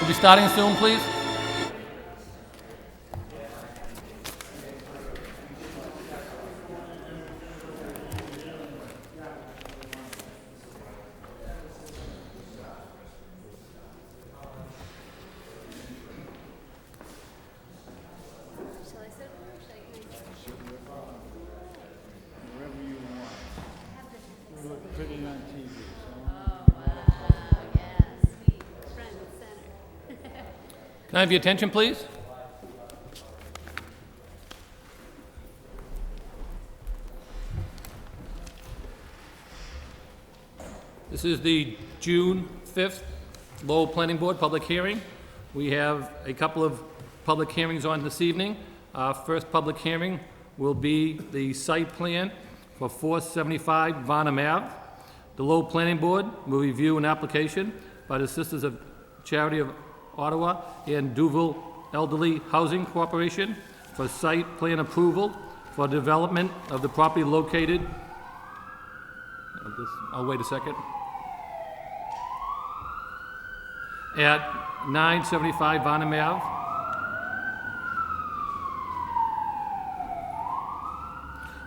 We'll be starting soon, please. Shall I sit over or shall I? Wherever you want. You look pretty on TV. Oh, wow, yeah, sweet. Front and center. Can I have your attention, please? This is the June 5th Lowell Planning Board public hearing. We have a couple of public hearings on this evening. Our first public hearing will be the site plan for 475 Varnum Ave. The Lowell Planning Board will review an application by the Sisters of Charity of Ottawa and Duval Elderly Housing Corporation for site plan approval for development of the property located, I'll wait a second, at 975 Varnum Ave.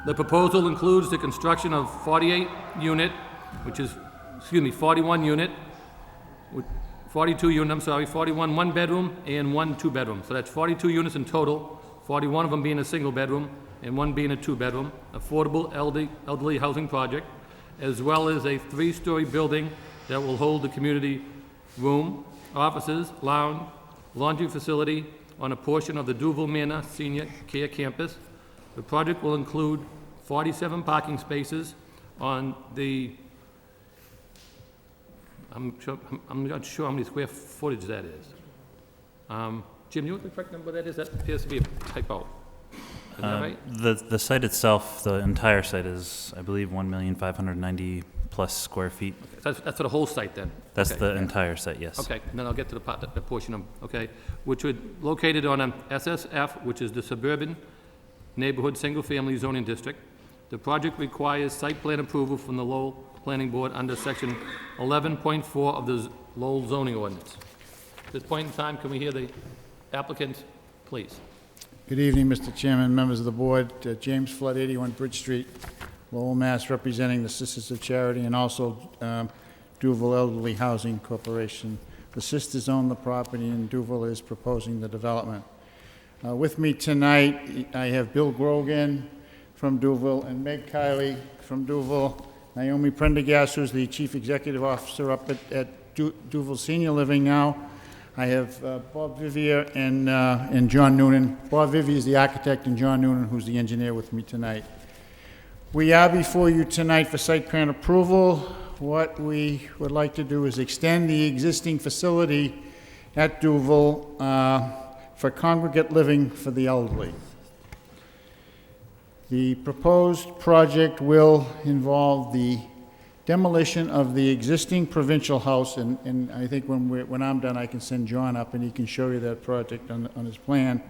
The proposal includes the construction of 41 unit, 41 one-bedroom and 1 two-bedroom. So that's 42 units in total, 41 of them being a single-bedroom and 1 being a two-bedroom, affordable elderly housing project, as well as a 3-story building that will hold the community room, offices, lounge, laundry facility on a portion of the Duval Manor Senior Care Campus. The project will include 47 parking spaces on the, I'm not sure how many square footage that is. Jim, you know what the correct number that is? That appears to be a typo. Is that right? The site itself, the entire site is, I believe, 1,590 plus square feet. That's for the whole site then? That's Okay. the entire site, yes. Okay, and then I'll get to the portion of, okay, which would, located on an SSF, which is the Suburban Neighborhood Single-Family Zoning District. The project requires site plan approval from the Lowell Planning Board under section 11.4 of the Lowell zoning ordinance. At this point in time, can we hear the applicant, please? Good evening, Mr. Chairman, members of the board. James Flood, 81 Bridge Street, Lowell, Mass., representing the Sisters of Charity and also Duval Elderly Housing Corporation. The sisters own the property and Duval is proposing the development. With me tonight, I have Bill Grogan from Duval and Meg Kiley from Duval, Naomi Prendergast, who's the Chief Executive Officer up at Duval Senior Living now. I have Bob Vivier and John Noonan. Bob Vivier is the architect and John Noonan, who's the engineer with me tonight. We are before you tonight for site plan approval. What we would like to do is extend the existing facility at Duval for congregate living for the elderly. The proposed project will involve the demolition of the existing provincial house, and I think when I'm done, I can send John up and he can show you that project on his plan,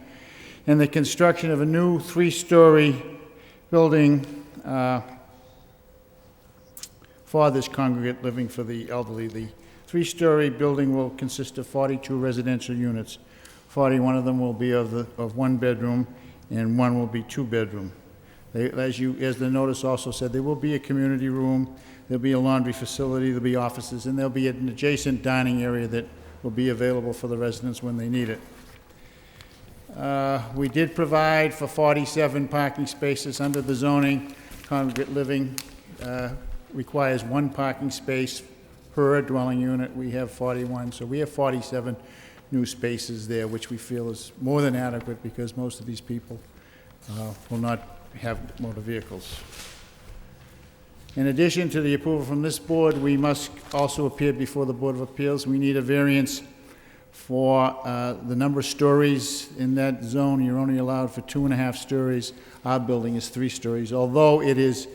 and the construction of a new 3-story building for this congregate living for the elderly. The 3-story building will consist of 42 residential units. 41 of them will be of 1 bedroom, and 1 will be 2 bedroom. As the notice also said, there will be a community room, there'll be a laundry facility, there'll be offices, and there'll be an adjacent dining area that will be available for the residents when they need it. We did provide for 47 parking spaces under the zoning. Congregate living requires 1 parking space per dwelling unit. We have 41, so we have 47 new spaces there, which we feel is more than adequate because most of these people will not have motor vehicles. In addition to the approval from this board, we must also appear before the Board of Appeals. We need a variance for the number of stories in that zone. You're only allowed for 2.5 stories. Our building is 3 stories, although it is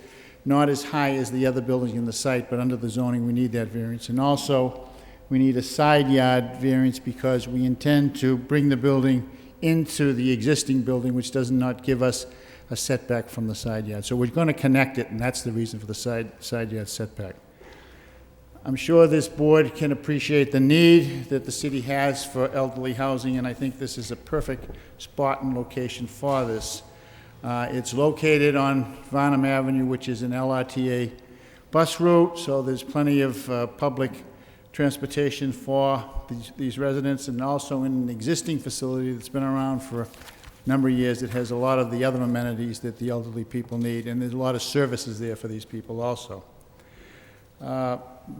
not as high as the other buildings in the site, but under the zoning, we need that variance. And also, we need a side yard variance because we intend to bring the building into the existing building, which does not give us a setback from the side yard. So we're going to connect it, and that's the reason for the side yard setback. I'm sure this board can appreciate the need that the city has for elderly housing, and I think this is a perfect spot and location for this. It's located on Varnum Avenue, which is an LRTA bus route, so there's plenty of public transportation for these residents, and also in an existing facility that's been around for a number of years. It has a lot of the other amenities that the elderly people need, and there's a lot of services there for these people also.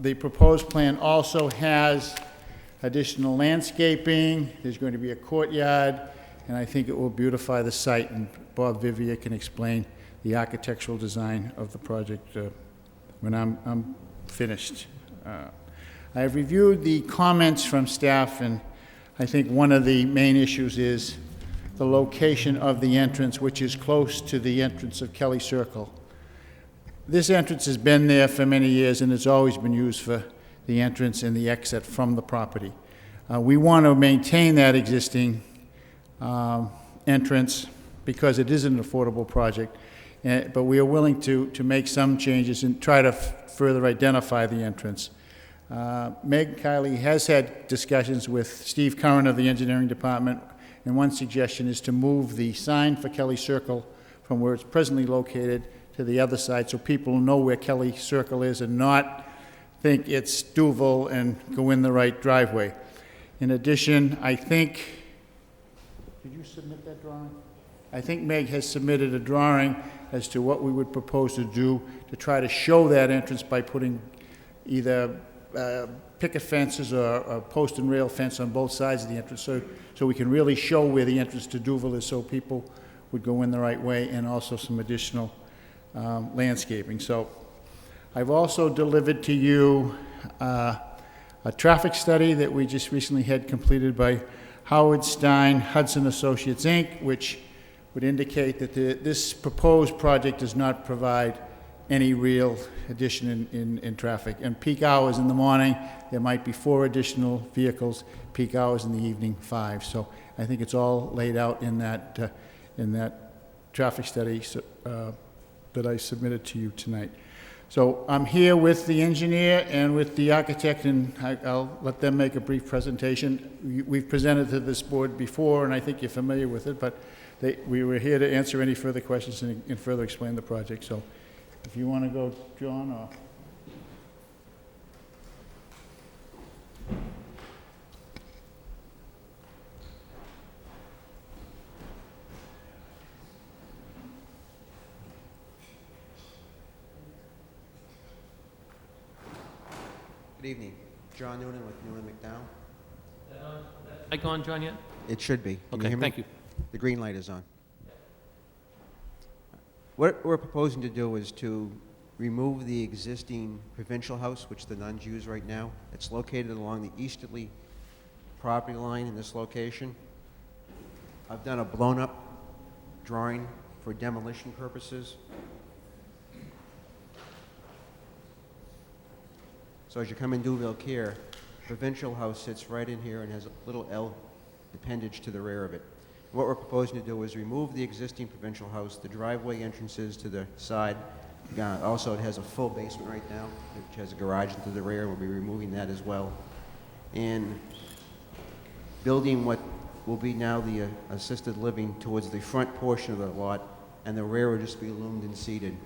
The proposed plan also has additional landscaping. There's going to be a courtyard, and I think it will beautify the site, and Bob Vivier can explain the architectural design of the project when I'm finished. I have reviewed the comments from staff, and I think one of the main issues is the location of the entrance, which is close to the entrance of Kelly Circle. This entrance has been there for many years, and it's always been used for the entrance and the exit from the property. We want to maintain that existing entrance because it is an affordable project, but we are willing to make some changes and try to further identify the entrance. Meg Kiley has had discussions with Steve Curran of the engineering department, and one suggestion is to move the sign for Kelly Circle from where it's presently located to the other side, so people know where Kelly Circle is and not think it's Duval and go in the right driveway. In addition, I think, did you submit that drawing? I think Meg has submitted a drawing as to what we would propose to do to try to show that entrance by putting either picket fences or a post and rail fence on both sides of the entrance, so we can really show where the entrance to Duval is, so people would go in the right way, and also some additional landscaping. So I've also delivered to you a traffic study that we just recently had completed by Howard Stein Hudson Associates, Inc., which would indicate that this proposed project does not provide any real addition in traffic. And peak hours in the morning, there might be 4 additional vehicles. Peak hours in the evening, 5. So I think it's all laid out in that traffic study that I submitted to you tonight. So I'm here with the engineer and with the architect, and I'll let them make a brief presentation. We've presented to this board before, and I think you're familiar with it, but we were here to answer any further questions and further explain the project. So if you want to go, John, or... Good evening. John Noonan with Noonan McDowell. Mic on, John, yet? It should be. Can you Okay, hear me? thank you. The green light is on. What we're proposing to do is to remove the existing provincial house, which the nuns use right now. It's located along the easterly property line in this location. I've done a blown-up drawing for demolition purposes. So as you come in Duville Care, provincial house sits right in here and has a little L appendage to the rear of it. What we're proposing to do is remove the existing provincial house, the driveway entrances to the side. Also, it has a full basement right now, which has a garage into the rear. We'll be removing that as well. And building what will be now the assisted living towards the front portion of the lot, and the rear will just be loomed and seated.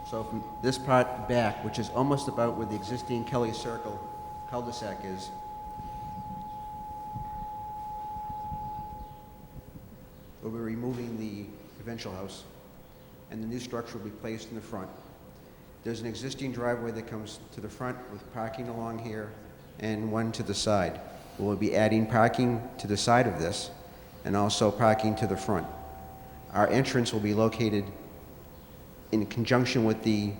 So from this part back, which is almost about where the existing Kelly Circle cul-de-sac is, we'll be removing the provincial house, and the new structure will be placed in the front. There's an existing driveway that comes to the front with parking along here and one to the side. We'll be adding parking to the side of this and also parking to the front. Our entrance will be located in conjunction with the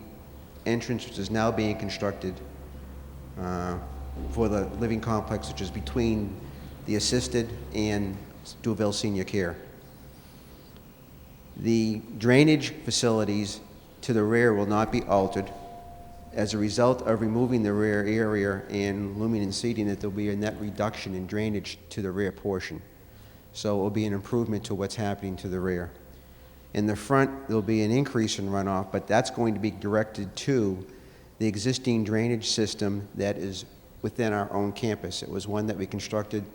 entrance which is now being constructed for the living complex, which is between the assisted and Duville Senior Care. The drainage facilities to the rear will not be altered. As a result of removing the rear area and looming and seating it, there'll be a net reduction in drainage to the rear portion. So it will be an improvement to what's happening to the rear. In the front, there'll be an increase in runoff, but that's going to be directed to the existing drainage system that is within our own campus. It was one that we constructed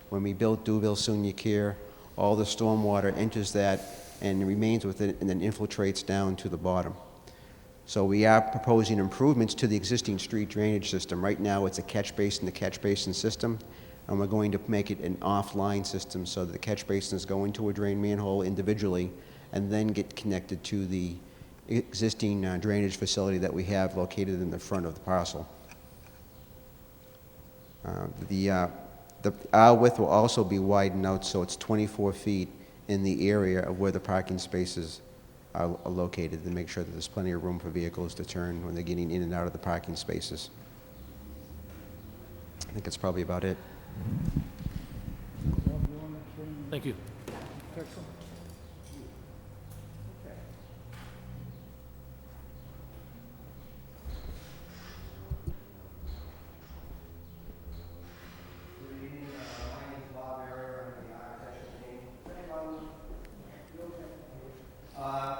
when we built Duville Senior Care. All the stormwater enters that and remains with it and then infiltrates down to the bottom. So we are proposing improvements to the existing street drainage system. Right now, it's a catch basin to catch basin system, and we're going to make it an offline system so that the catch basins go into a drain manhole individually and then get connected to the existing drainage facility that we have located in the front of the parcel. The aisle width will also be widened out, so it's 24 feet in the area of where the parking spaces are located, to make sure that there's plenty of room for vehicles to turn when they're getting in and out of the parking spaces. I think that's probably about it. Thank you.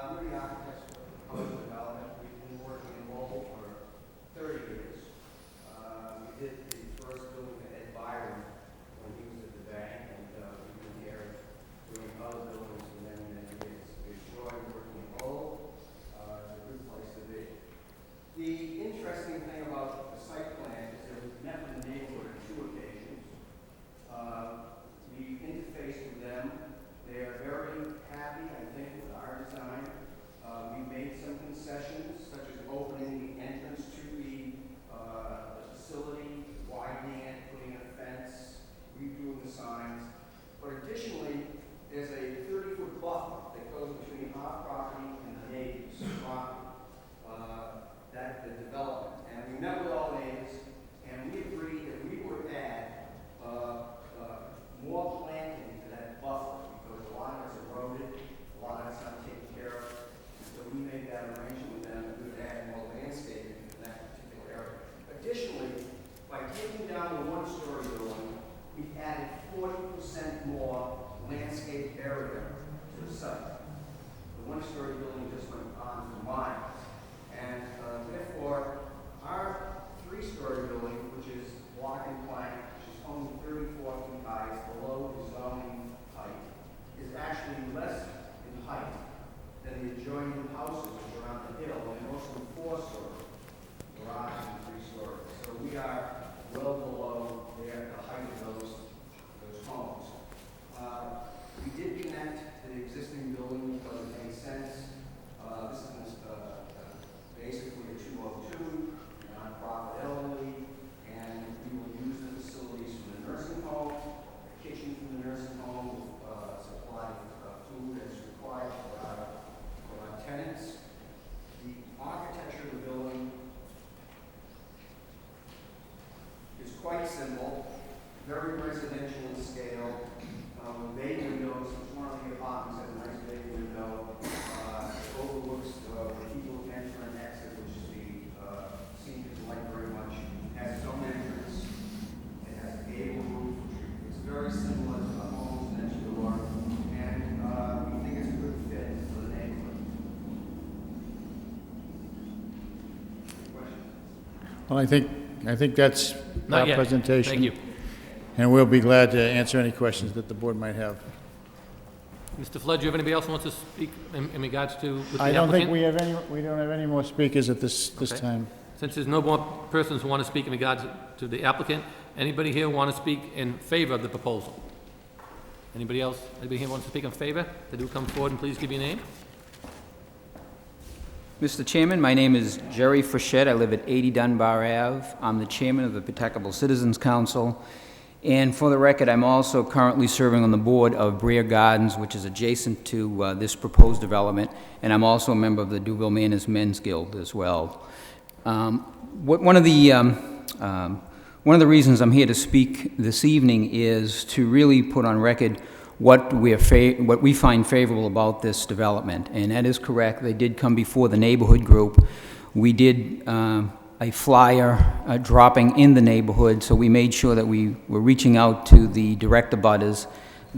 We're the architects for proposed development. We've been working in Lowell for 30 years. We did the first building for Ed Byron when he was at the bank, and we've been here doing other buildings for many, many years. We enjoy working in Lowell. It's a good place to be. The interesting thing about the site plan is that we've met with the neighborhood on 2 occasions. We interfaced with them. They are very happy, I think, with our design. We made some concessions, such as opening the entrance to the facility, widening it, putting in a fence, redoing the signs. But additionally, there's a 30-foot buffer that goes between our property and the neighbor's property, that the development. And we met with all neighbors, and we agreed that we would add more planting to that buffer, because a lot of it's eroded, a lot of it's not taken care of. So we made that arrangement with them, that we would add more landscaping to that particular area. Additionally, by taking down the 1-story building, we added 40% more landscape area to the site. The 1-story building just went on for miles. And therefore, our 3-story building, which is block and plank, which is only 34 feet high, is below the zoning height, is actually less in height than the adjoining houses which are on the hill, and mostly 4-story, garage and 3-story. So we are well below the height of those homes. We did connect to the existing building because it made sense. This is basically a 202, nonprofit elderly, and we will use the facilities from the nursing home, the kitchen from the nursing home, supply food as required for our tenants. The architecture of the building is quite simple, very residential in scale, with bay windows. Each one of the apartments has a nice bay window. It overlooks where people enter and exit, which is the seniors like very much. It has its own entrance. It has a gable roof, which is very similar to the homes next door, and we think it's a good fit for the neighborhood. Any questions? Well, I think that's Not our yet. presentation. Thank you. And we'll be glad to answer any questions that the board might have. Mr. Flood, do you have anybody else who wants to speak in regards to with the I don't think applicant? we don't have any more speakers at this Okay. time. Since there's no more persons who want to speak in regards to the applicant, anybody here want to speak in favor of the proposal? Anybody else? Anybody here wants to speak in favor? They do come forward and please give your name. Mr. Chairman, my name is Jerry Frechette. I live at 80 Dunbar Ave. I'm the chairman of the Pawtucket Citizens Council. And for the record, I'm also currently serving on the board of Breer Gardens, which is adjacent to this proposed development, and I'm also a member of the Duville Manors Men's Guild as well. One of the reasons I'm here to speak this evening is to really put on record what we find favorable about this development, and that is correct. They did come before the neighborhood group. We did a flyer dropping in the neighborhood, so we made sure that we were reaching out to the direct abutters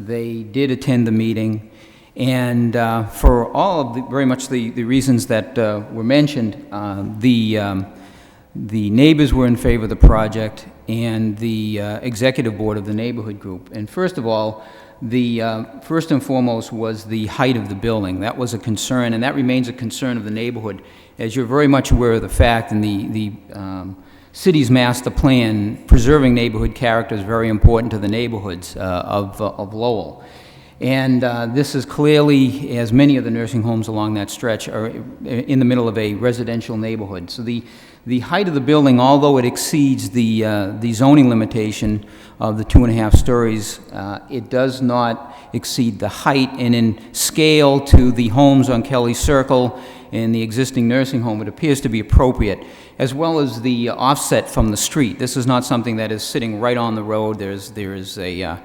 They did attend the meeting, and for all of very much the reasons that were mentioned, the neighbors were in favor of the project, and the executive board of the neighborhood group. And first of all, first and foremost was the height of the building. That was a concern, and that remains a concern of the neighborhood. As you're very much aware of the fact, in the city's master plan, preserving neighborhood character is very important to the neighborhoods of Lowell. And this is clearly, as many of the nursing homes along that stretch are in the middle of a residential neighborhood. So the height of the building, although it exceeds the zoning limitation of the 2.5 stories, it does not exceed the height, and in scale to the homes on Kelly Circle and the existing nursing home, it appears to be appropriate, as well as the offset from the street. This is not something that is sitting right on the road. There is a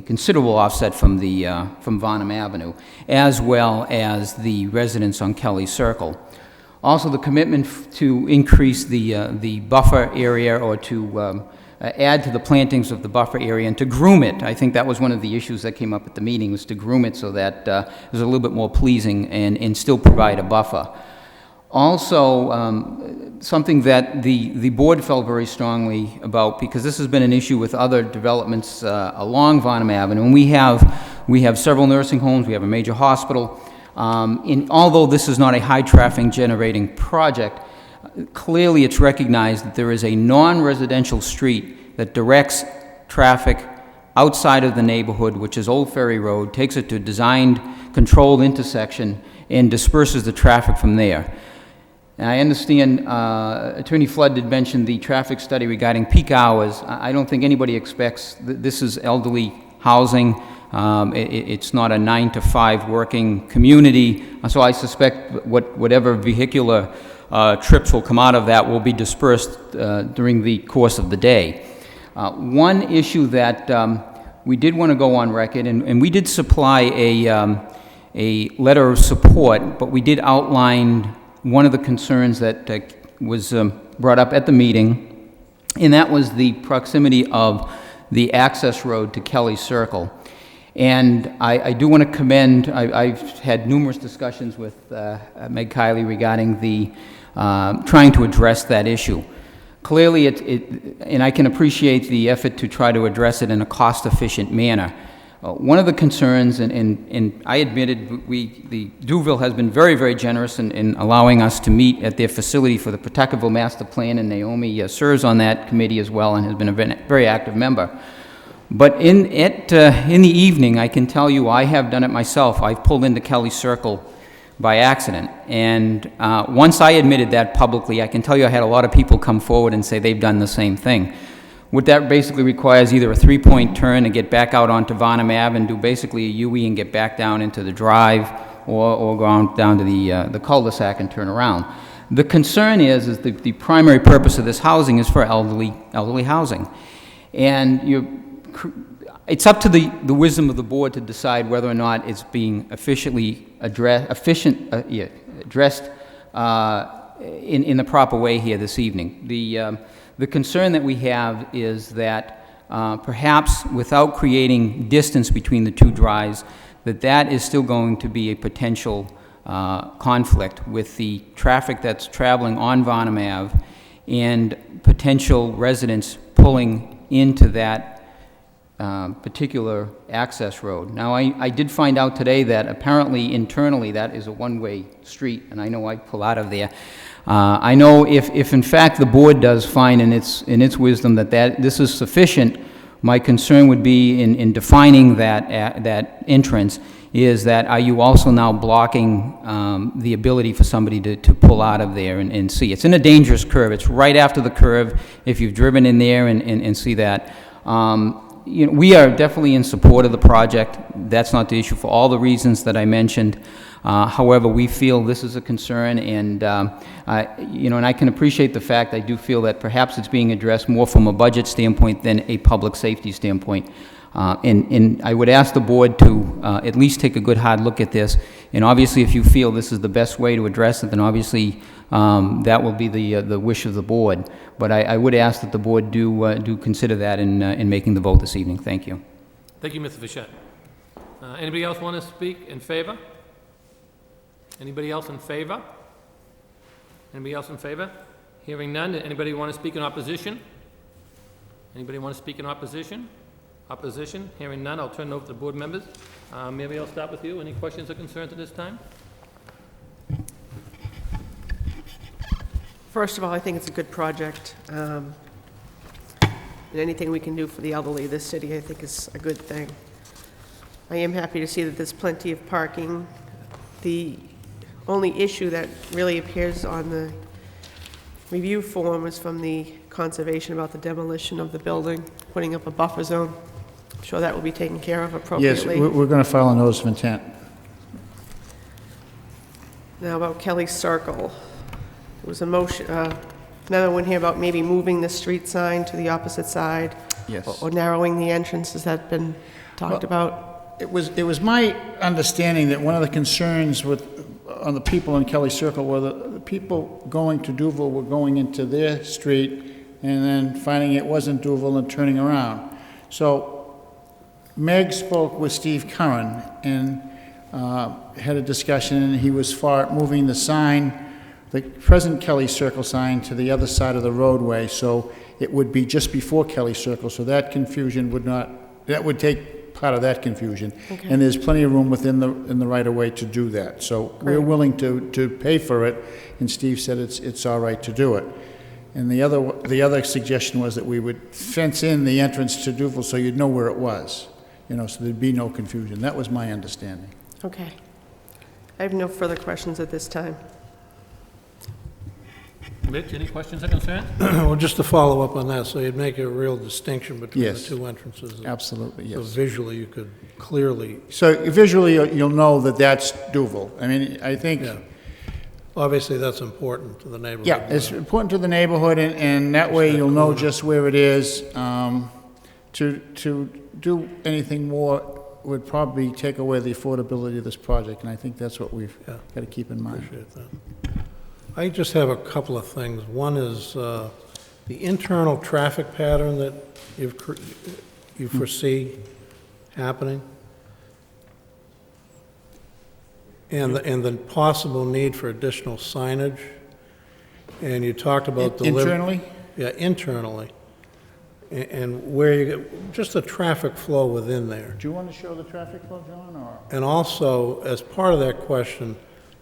considerable offset from Varnum Avenue, as well as the residents on Kelly Circle. Also, the commitment to increase the buffer area, or to add to the plantings of the buffer area and to groom it. I think that was one of the issues that came up at the meeting, was to groom it so that it was a little bit more pleasing and still provide a buffer. Also, something that the board felt very strongly about, because this has been an issue with other developments along Varnum Avenue, and we have several nursing homes, we have a major hospital. Although this is not a high-traffic generating project, clearly it's recognized that there is a non-residential street that directs traffic outside of the neighborhood, which is Old Ferry Road, takes it to a designed, controlled intersection, and disperses the traffic from there. And I understand Attorney Flood did mention the traffic study regarding peak hours. I don't think anybody expects, this is elderly housing. It's not a 9 to 5 working community, so I suspect whatever vehicular trips will come out of that will be dispersed during the course of the day. One issue that we did want to go on record, and we did supply a letter of support, but we did outline one of the concerns that was brought up at the meeting, and that was the proximity of the access road to Kelly Circle. And I do want to commend, I've had numerous discussions with Meg Kiley regarding trying to address that issue. Clearly, and I can appreciate the effort to try to address it in a cost-efficient manner. One of the concerns, and I admitted, the Duville has been very, very generous in allowing us to meet at their facility for the Pawtuckaville Master Plan, and Naomi serves on that committee as well and has been a very active member. But in the evening, I can tell you, I have done it myself. I've pulled into Kelly Circle by accident, and once I admitted that publicly, I can tell you I had a lot of people come forward and say they've done the same thing. What that basically requires either a 3-point turn to get back out onto Varnum Ave and do basically a U-E and get back down into the drive, or go on down to the cul-de-sac and turn around. The concern is the primary purpose of this housing is for elderly housing, and it's up to the wisdom of the board to decide whether or not it's being efficiently addressed in the proper way here this evening. The concern that we have is that perhaps without creating distance between the two drives, that is still going to be a potential conflict with the traffic that's traveling on Varnum Ave and potential residents pulling into that particular access road. Now, I did find out today that apparently internally that is a one-way street, and I know I pull out of there. I know if in fact the board does find in its wisdom that this is sufficient, my concern would be in defining that entrance is that are you also now blocking the ability for somebody to pull out of there and see? It's in a dangerous curve. It's right after the curve if you've driven in there and see that. We are definitely in support of the project. That's not the issue for all the reasons that I mentioned. However, we feel this is a concern, and and I can appreciate the fact I do feel that perhaps it's being addressed more from a budget standpoint than a public safety standpoint. And I would ask the board to at least take a good hard look at this. And obviously, if you feel this is the best way to address it, then obviously that will be the wish of the board. But I would ask that the board do consider that in making the vote this evening. Thank you. Thank you, Mr. Fischett. Anybody else want to speak in favor? Anybody else in favor? Anybody else in favor? Hearing none. Anybody want to speak in opposition? Anybody want to speak in opposition? Opposition? Hearing none. I'll turn it over to the board members. Maybe I'll start with you. Any questions or concerns at this time? First of all, I think it's a good project. And anything we can do for the elderly of this city, I think is a good thing. I am happy to see that there's plenty of parking. The only issue that really appears on the review form is from the conservation about the demolition of the building, putting up a buffer zone. I'm sure that will be taken care of Yes, appropriately. we're going to file a notice of intent. Now about Kelly Circle. There was a motion, another one here about maybe moving the street sign to the opposite side. Yes. Or narrowing the entrance. Has that been talked about? It was my understanding that one of the concerns on the people in Kelly Circle were the people going to Duval were going into their street and then finding it wasn't Duval and turning around. So Meg spoke with Steve Curran and had a discussion, and he was for moving the sign, the present Kelly Circle sign, to the other side of the roadway, so it would be just before Kelly Circle, so that confusion would not, that would take part of that confusion. Okay. And there's plenty of room in the right-of-way to do that. So we're willing to pay for it, and Steve said it's all right to do it. And the other suggestion was that we would fence in the entrance to Duval so you'd know where it was, so there'd be no confusion. That was my understanding. Okay. I have no further questions at this time. Mitch, any questions or concerns? Well, just to follow up on that, so you'd make a real distinction between the Yes. two entrances. Absolutely, So yes. visually, you could clearly, So visually, you'll know that that's Duval. I mean, I think, yeah. Obviously, that's important to the neighborhood. yeah, it's important to the neighborhood, and that way you'll know just where it is. To do anything more would probably take away the affordability of this project, and I think that's what we've Yeah. got to keep in mind. Appreciate that. I just have a couple of things. One is the internal traffic pattern that you foresee happening, and the possible need for additional signage. And you talked about Internally? Yeah, internally. And where you get, just the traffic flow within there. Do you want to show the traffic flow, John, or? And also, as part of that question,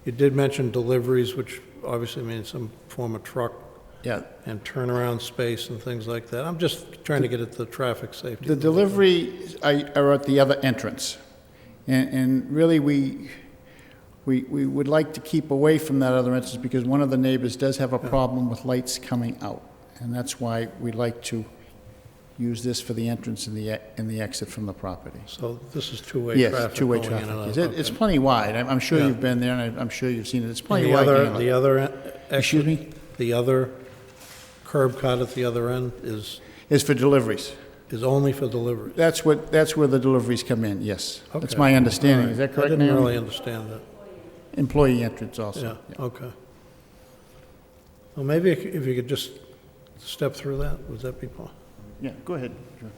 you did mention deliveries, which obviously means some form of truck Yeah, and turnaround space and things like that. I'm just trying to get at the traffic safety. the delivery are at the other entrance. And really, we would like to keep away from that other entrance because one of the neighbors does have a problem with lights coming out. And that's why we'd like to use this for the entrance and the exit from the property. So this is two-way Yes, traffic two-way going in and traffic. out. Yes, it's plenty wide. I'm sure Yeah. you've been there, and I'm sure you've seen it. It's And plenty the wide. other, Galen. the other Excuse exit, me? the other curb cut at the other end is Is for deliveries. only for delivery. That's where the deliveries come in, yes. That's Okay. my understanding. All Is right. that correct, I didn't Naomi? really understand that. Employee entrance also. Yeah, okay. Well, maybe if you could just step through that, would that be possible? Yeah, go ahead. Drew.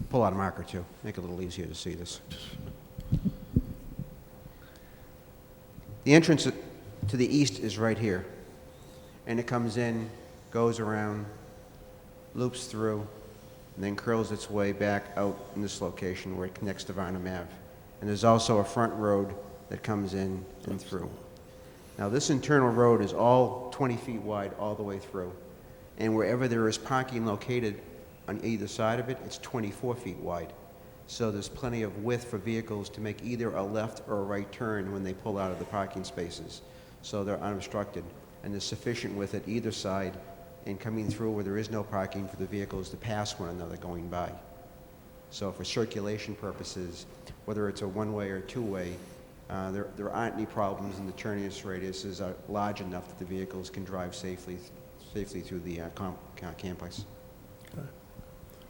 Pull out a marker too, make it a little easier to see this. The entrance to the east is right here. And it comes in, goes around, loops through, and then curls its way back out in this location where it connects to Varnum Ave. And there's also a front road that comes in and through. Now this internal road is all 20 feet wide all the way through. And wherever there is parking located on either side of it, it's 24 feet wide. So there's plenty of width for vehicles to make either a left or a right turn when they pull out of the parking spaces. So they're unobstructed. And there's sufficient width at either side and coming through where there is no parking for the vehicles to pass one another going by. So for circulation purposes, whether it's a one-way or two-way, There aren't any problems, and the turning radiuses are large enough that the vehicles can drive safely through the campus.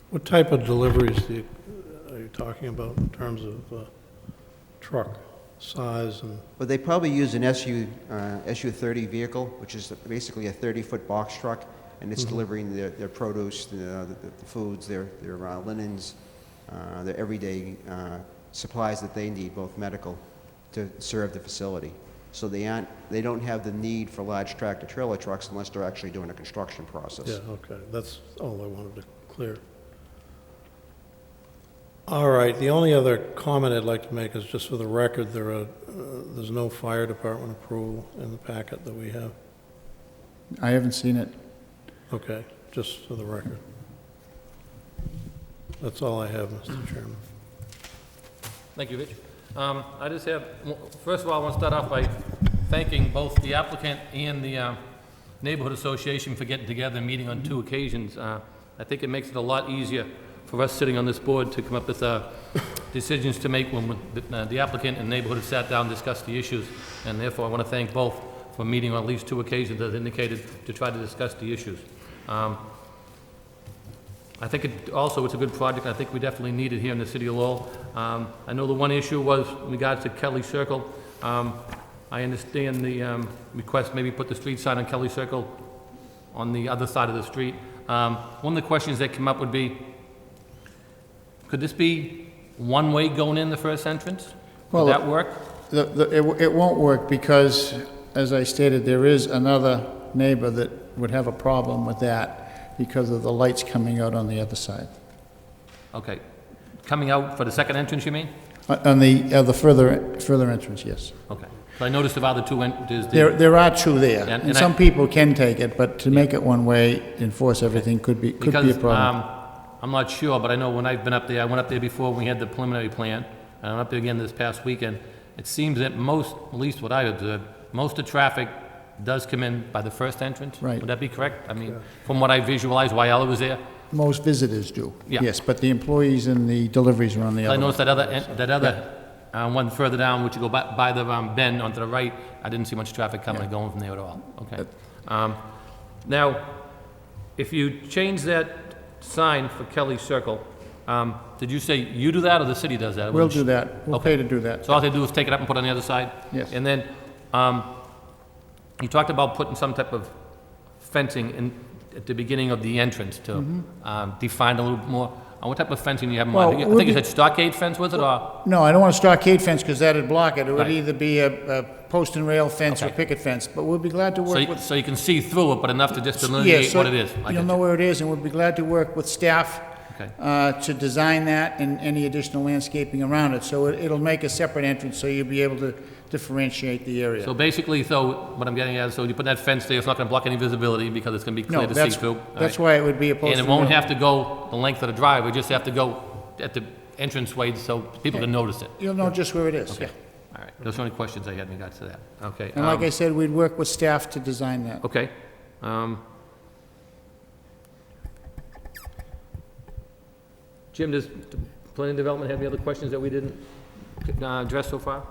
What type of deliveries are you talking about in terms of truck size and? But they probably use an SU-30 vehicle, which is basically a 30-foot box truck, and it's delivering their produce, the foods, their linens, their everyday supplies that they need, both medical, to serve the facility. So they don't have the need for large tractor-trailer trucks unless they're actually doing a construction process. Yeah, okay, that's all I wanted to clear. All right, the only other comment I'd like to make is just for the record, there's no fire department approval in the packet that we have. I haven't seen it. Okay, just for the record. That's all I have, Mr. Chairman. Thank you, Rich. I just have, first of all, I want to start off by thanking both the applicant and the Neighborhood Association for getting together and meeting on 2 occasions. I think it makes it a lot easier for us sitting on this board to come up with decisions to make when the applicant and neighborhood have sat down and discussed the issues. And therefore, I want to thank both for meeting on at least 2 occasions as indicated to try to discuss the issues. I think it's a good project. I think we definitely need it here in the city of Lowell. I know the one issue was in regards to Kelly Circle. I understand the request maybe put the street sign on Kelly Circle on the other side of the street. One of the questions that came up would be, could this be one way going in the first entrance? Would that work? It won't work because, as I stated, there is another neighbor that would have a problem with that because of the lights coming out on the other side. Okay. Coming out for the second entrance, you mean? On the further entrance, yes. Okay. So I noticed about the 2 entrances. There are 2 there, And and some people can take it, but to make it one way, enforce everything could be a Because problem. I'm not sure, but I know when I've been up there, I went up there before when we had the preliminary plan, and I went up there again this past weekend. It seems that most, at least what I observed, most of the traffic does come in by the first entrance. Right. Would that be correct? I mean, from what I visualized while I was there, Most visitors do, Yeah. yes, but the employees and the deliveries are on the I other one. noticed that other one further down, which you go by the bend onto the right, I didn't see much traffic coming and going from there at all. Okay. Now, if you change that sign for Kelly Circle, did you say you do that or the city does that? We'll do that, we'll Okay. pay to do that. So all they do is take it up and put it on the other side? Yes. And then, you talked about putting some type of fencing in, at the beginning of the entrance to define a little bit more. What type of fencing do you have in mind? Well, I think you said stockade fence with it, or? No, I don't want a stockade fence because that'd block it. It would Right. either be a post and rail fence or Okay. picket fence, but we'll be glad to So work you, with. so you can see through it, but enough to just Yeah, delineate so what it is? I you'll get know you. where it is, and we'll be glad to work with staff Okay. to design that and any additional landscaping around it. So it'll make a separate entrance, so you'll be able to differentiate the area. So basically, what I'm getting at is, so you put that fence there, it's not gonna block any visibility because it's gonna be No, clear to see that's, through? that's why it would be a post And and it won't rail. have to go the length of the drive, we just have to go at the entranceway so people can notice it? You'll know just where it is, yeah. All right, those are the only questions I had in regards to that. Okay. And like I said, we'd work with staff to design that. Okay. Jim, does the planning development have any other questions that we didn't address so far?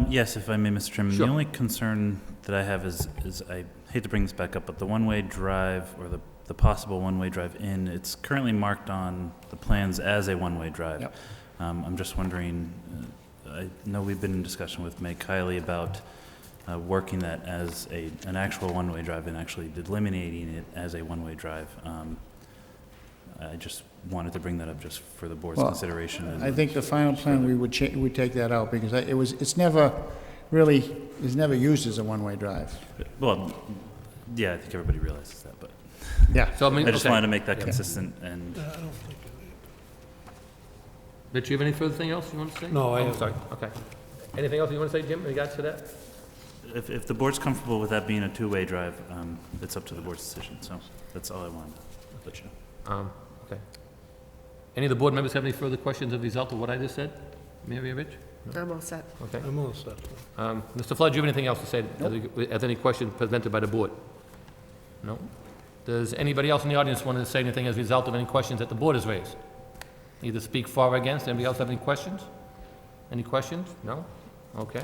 Yes, if I may, Mr. Chairman. Sure. The only concern that I have is I hate to bring this back up, but the one-way drive or the possible one-way drive in, it's currently marked on the plans as a one-way drive. Yep. I'm just wondering, I know we've been in discussion with Meg Kiley about working that as an actual one-way drive and actually eliminating it as a one-way drive. I just wanted to bring that up just for the board's Well, consideration. And I think the final plan, we would take that out, because it's never used as a one-way drive. Well, yeah, I think everybody realizes that, but Yeah. So, I mean, I just okay. wanted to make that consistent and Rich, you have anything else you want to say? No, I Oh, haven't. sorry, okay. Anything else you want to say, Jim, in regards to that? if the board's comfortable with that being a two-way drive, it's up to the board's decision, so that's all I wanted to let you know. Okay. Any of the board members have any further questions as a result of what I just said? Mary or Rich? I'm all set. Okay. I'm all set. Mr. Flood, do you have anything else to say? Has any question presented by the board? No? Does anybody else in the audience want to say anything as a result of any questions that the board has raised? Either speak for or against. Anybody else have any questions? Any questions? No? Okay.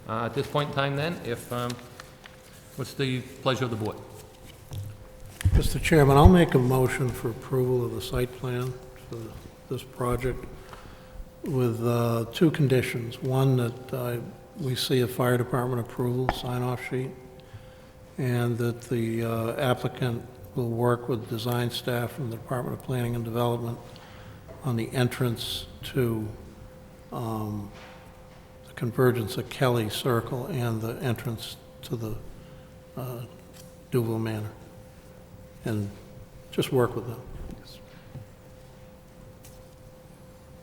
At this point in time then, what's the pleasure of the board? Mr. Chairman, I'll make a motion for approval of the site plan for this project with two conditions. One, that we see a fire department approval sign-off sheet, and that the applicant will work with design staff from the Department of Planning and Development on the entrance to the convergence of Kelly Circle and the entrance to the Duvall Manor, and just work with them.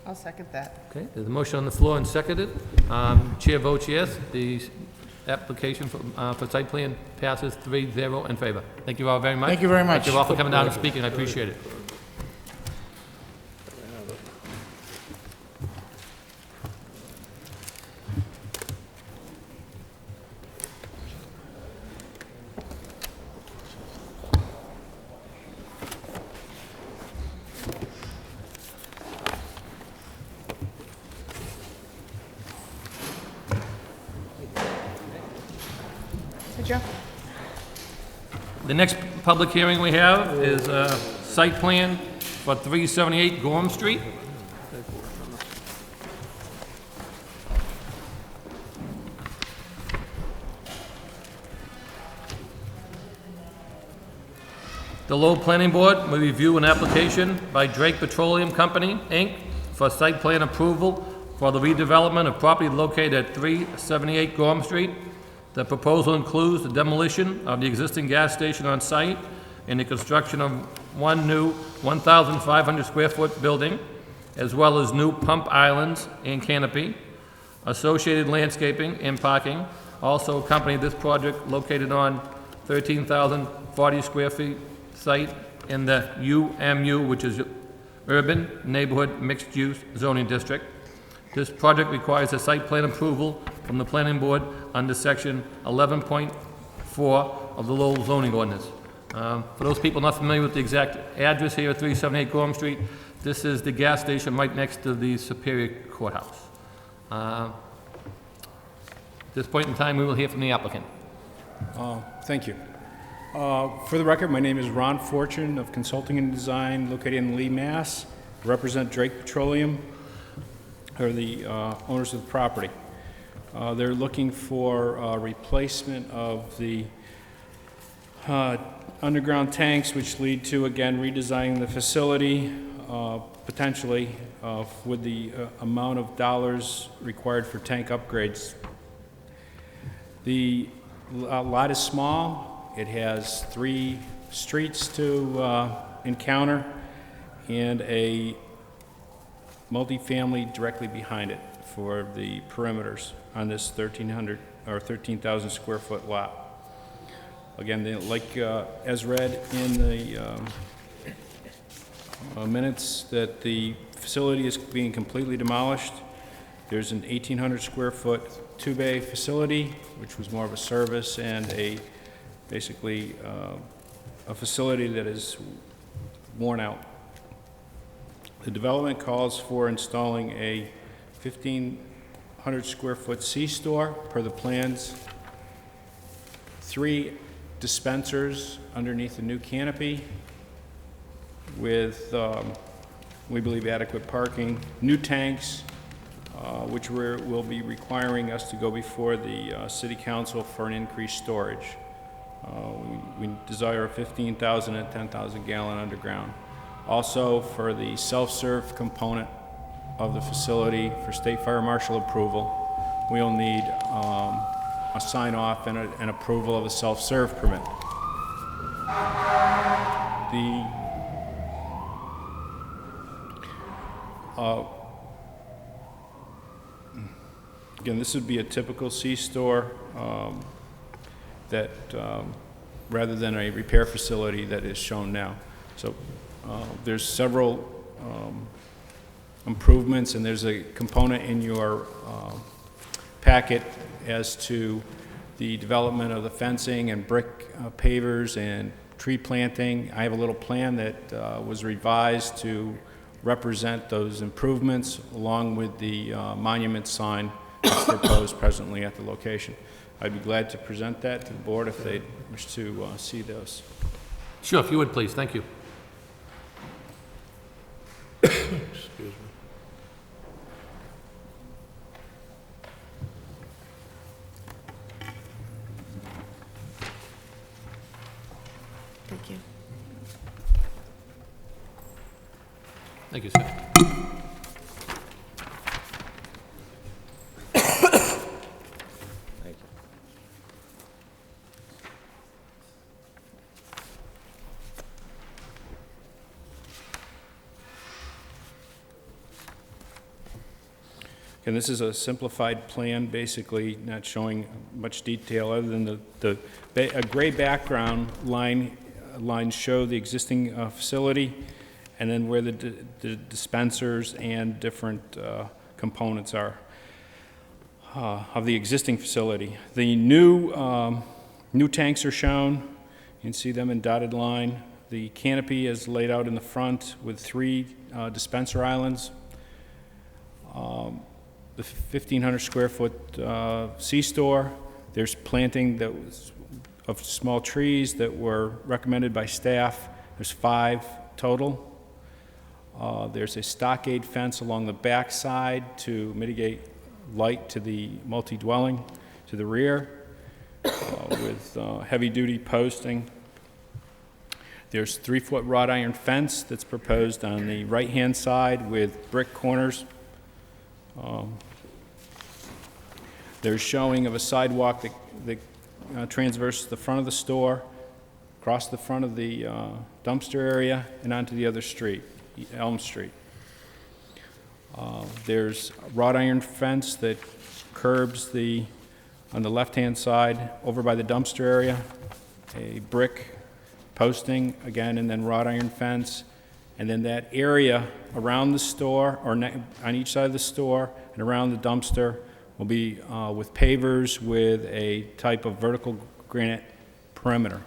I'll second that. Okay, there's a motion on the floor and seconded. Chair votes yes. The application for site plan passes 3-0 in favor. Thank you all very much. Thank you very much. Thank you all for coming down and speaking. I appreciate it. Hey, Joe? The next public hearing we have is a site plan for 378 Gorham Street. The Lowell Planning Board will review an application by Drake Petroleum Company, Inc. for site plan approval for the redevelopment of property located at 378 Gorham Street. The proposal includes the demolition of the existing gas station on site and the construction of one new 1,500 square foot building, as well as new pump islands and canopy, associated landscaping and parking. Also accompany this project located on 13,040 square feet site in the UMU, which is Urban Neighborhood Mixed Use Zoning District. This project requires a site plan approval from the planning board under section 11.4 of the Lowell zoning ordinance. For those people not familiar with the exact address here at 378 Gorham Street, this is the gas station right next to the Superior Courthouse. At this point in time, we will hear from the applicant. Thank you. For the record, my name is Ron Fortune of Consulting and Design, located in Lee, Mass. Represent Drake Petroleum, or the owners of the property. They're looking for replacement of the underground tanks, which lead to, again, redesigning the facility, potentially with the amount of dollars required for tank upgrades. The lot is small. It has 3 streets to encounter and a multifamily directly behind it for the perimeters on this 1,300 or 13,000 square foot lot. Again, as read in the minutes, that the facility is being completely demolished. There's an 1,800 square foot 2-bay facility, which was more of a service, and basically a facility that is worn out. The development calls for installing a 1,500 square foot C-store per the plans, 3 dispensers underneath the new canopy with, we believe, adequate parking, new tanks, which will be requiring us to go before the City Council for an increased storage. We desire a 15,000 and 10,000 gallon underground. Also, for the self-serve component of the facility, for State Fire Marshal approval, we'll need a sign-off and an approval of a self-serve permit. Again, this would be a typical C-store that, rather than a repair facility that is shown now. So there's several improvements, and there's a component in your packet as to the development of the fencing and brick pavers and tree planting. I have a little plan that was revised to represent those improvements, along with the monument sign that's proposed presently at the location. I'd be glad to present that to the board if they wish to see those. Sure, if you would, please. Thank you. Excuse me. Thank you. Thank you, sir. And this is a simplified plan, basically not showing much detail other than a gray background lines show the existing facility, and then where the dispensers and different components are of the existing facility. The new tanks are shown. You can see them in dotted line. The canopy is laid out in the front with 3 dispenser islands. The 1,500 square foot C-store. There's planting that was of small trees that were recommended by staff. There's 5 total. There's a stockade fence along the back side to mitigate light to the multi-dwelling to the rear with heavy-duty posting. There's 3-foot wrought iron fence that's proposed on the right-hand side with brick corners. There's showing of a sidewalk that transverses the front of the store, across the front of the dumpster area, and onto the other street, Elm Street. There's a wrought iron fence that curbs on the left-hand side over by the dumpster area, a brick posting, again, and then wrought iron fence. And then that area around the store, or on each side of the store and around the dumpster, will be with pavers with a type of vertical granite perimeter.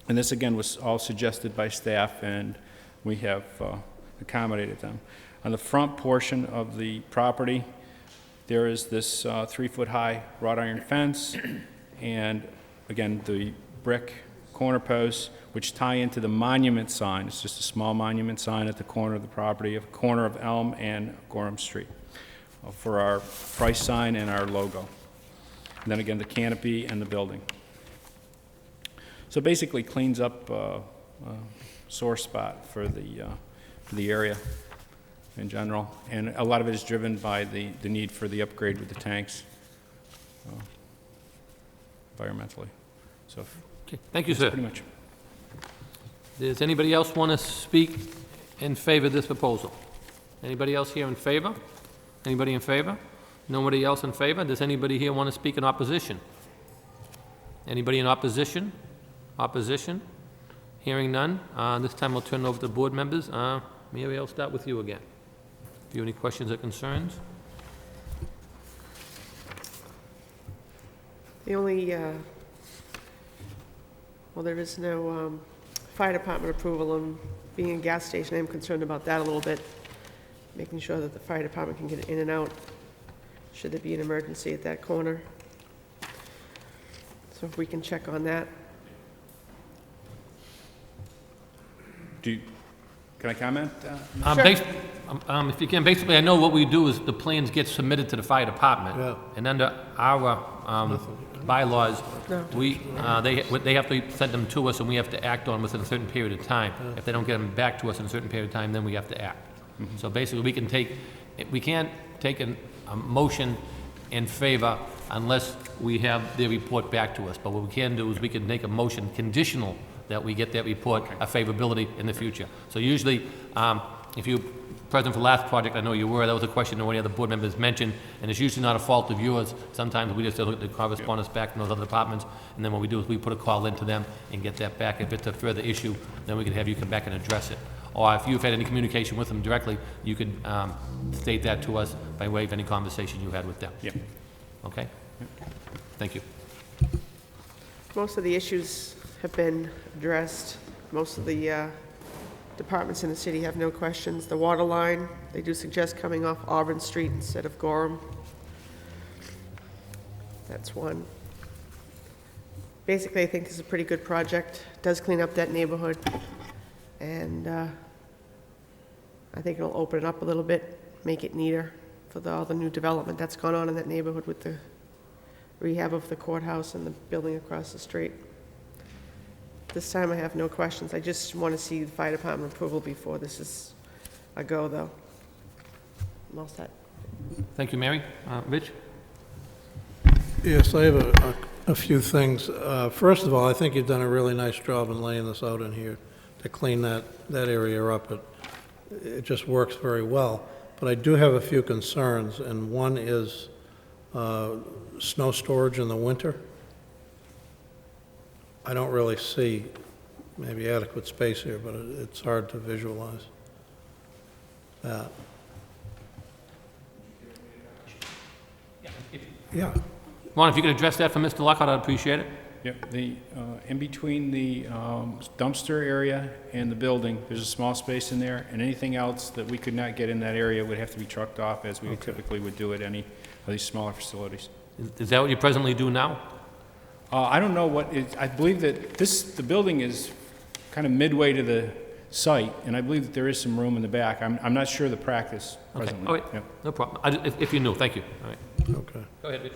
And this, again, was all suggested by staff, and we have accommodated them. On the front portion of the property, there is this 3-foot high wrought iron fence, and again, the brick corner posts, which tie into the monument sign. It's just a small monument sign at the corner of the property, at the corner of Elm and Gorham Street, for our price sign and our logo. And then again, the canopy and the building. So basically cleans up a sore spot for the area in general. And a lot of it is driven by the need for the upgrade with the tanks environmentally. So Okay. Thank you, that's sir. pretty much. Does anybody else want to speak in favor of this proposal? Anybody else here in favor? Anybody in favor? Nobody else in favor? Does anybody here want to speak in opposition? Anybody in opposition? Opposition? Hearing none. This time we'll turn it over to board members. Mary, I'll start with you again. If you have any questions or concerns? The only, well, there is no fire department approval, and being a gas station, I'm concerned about that a little bit, making sure that the fire department can get in and out should there be an emergency at that corner. So if we can check on that. Can I comment? Sure. If you can, basically, I know what we do is the plans get submitted to the fire department. Yeah. And under our bylaws, they have to send them to us, and we have to act on within a certain period of time. If they don't get them back to us in a certain period of time, then we have to act. So basically, we can't take a motion in favor unless we have their report back to us. But what we can do is we can make a motion conditional that we get that report, a favorability in the future. So usually, if you present for the last project, I know you were, that was a question that one of the other board members mentioned, and it's usually not a fault of yours. Sometimes we just look at the correspondence back from those other departments, and then what we do is we put a call into them and get that back. If it's a further issue, then we can have you come back and address it. Or if you've had any communication with them directly, you could state that to us by way of any conversation you had with them. Yeah. Okay? Thank you. Most of the issues have been addressed. Most of the departments in the city have no questions. The water line, they do suggest coming off Auburn Street instead of Gorham. That's one. Basically, I think this is a pretty good project. Does clean up that neighborhood, and I think it'll open it up a little bit, make it neater for all the new development that's gone on in that neighborhood with the rehab of the courthouse and the building across the street. This time I have no questions. I just want to see the fire department approval before this is a go, though. I'm all set. Thank you, Mary. Rich? Yes, I have a few things. First of all, I think you've done a really nice job in laying this out in here to clean that area up. It just works very well. But I do have a few concerns, and one is snow storage in the winter. I don't really see maybe adequate space here, but it's hard to visualize that. Yeah. Ron, if you could address that for Mr. Lockhart, I'd appreciate it. Yep, in between the dumpster area and the building, there's a small space in there, and anything else that we could not get in that area would have to be trucked off, as we typically would do at any of these smaller facilities. Is that what you presently do now? I don't know I believe that the building is kind of midway to the site, and I believe that there is some room in the back. I'm not sure of the practice Okay. presently. All right, Yep. no problem. If you knew, thank you. All right. Okay. Go ahead, Rich.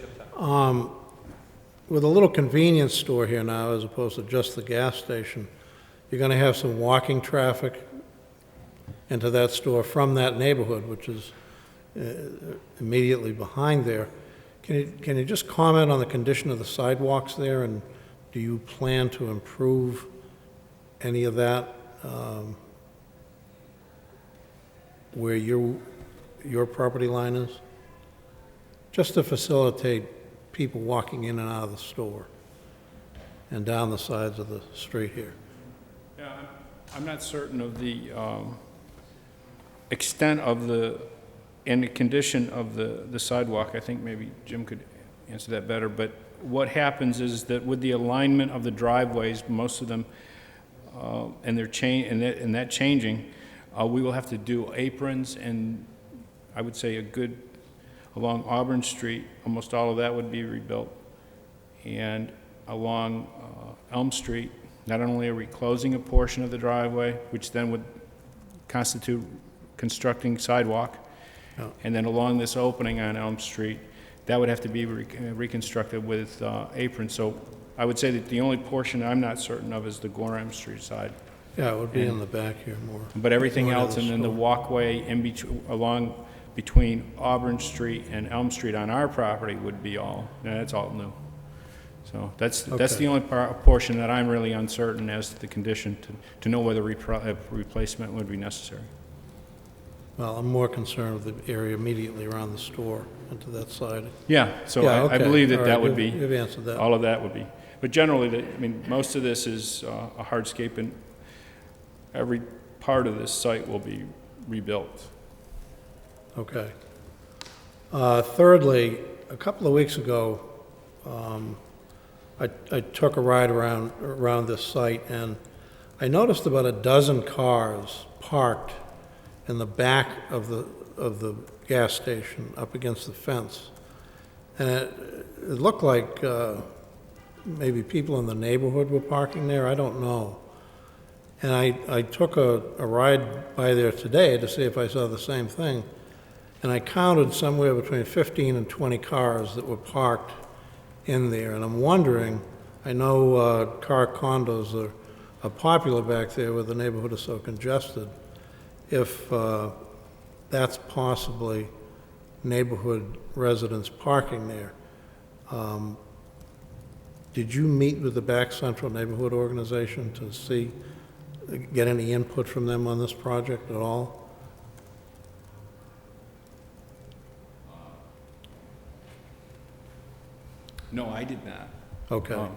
With a little convenience store here now, as opposed to just the gas station, you're going to have some walking traffic into that store from that neighborhood, which is immediately behind there. Can you just comment on the condition of the sidewalks there, and do you plan to improve any of that where your property line is? Just to facilitate people walking in and out of the store and down the sides of the street here. Yeah, I'm not certain of the extent of the condition of the sidewalk. I think maybe Jim could answer that better. But what happens is that with the alignment of the driveways, most of them, and that changing, we will have to do aprons, and I would say along Auburn Street, almost all of that would be rebuilt. And along Elm Street, not only are we closing a portion of the driveway, which then would constitute constructing sidewalk, and then along this opening on Elm Street, that would have to be reconstructed with aprons. So I would say that the only portion I'm not certain of is the Gorham Street side. Yeah, it would be in the back here more. But everything More to else, the and then the store. walkway between Auburn Street and Elm Street on our property would be that's all new. So that's Okay. the only portion that I'm really uncertain as to the condition, to know whether replacement would be necessary. Well, I'm more concerned with the area immediately around the store and to that side. Yeah, so Yeah, I okay. believe that All that right, would be, You've answered that. all of that would be. But generally, most of this is a hardscape, and every part of this site will be rebuilt. Okay. Thirdly, a couple of weeks ago, I took a ride around this site, and I noticed about a dozen cars parked in the back of the gas station up against the fence. And it looked like maybe people in the neighborhood were parking there, I don't know. And I took a ride by there today to see if I saw the same thing. And I counted somewhere between 15 and 20 cars that were parked in there. And I'm wondering, I know car condos are popular back there where the neighborhood is so congested, if that's possibly neighborhood residents parking there. Did you meet with the Back Central Neighborhood Organization to get any input from them on this project at all? No, I did not. Okay.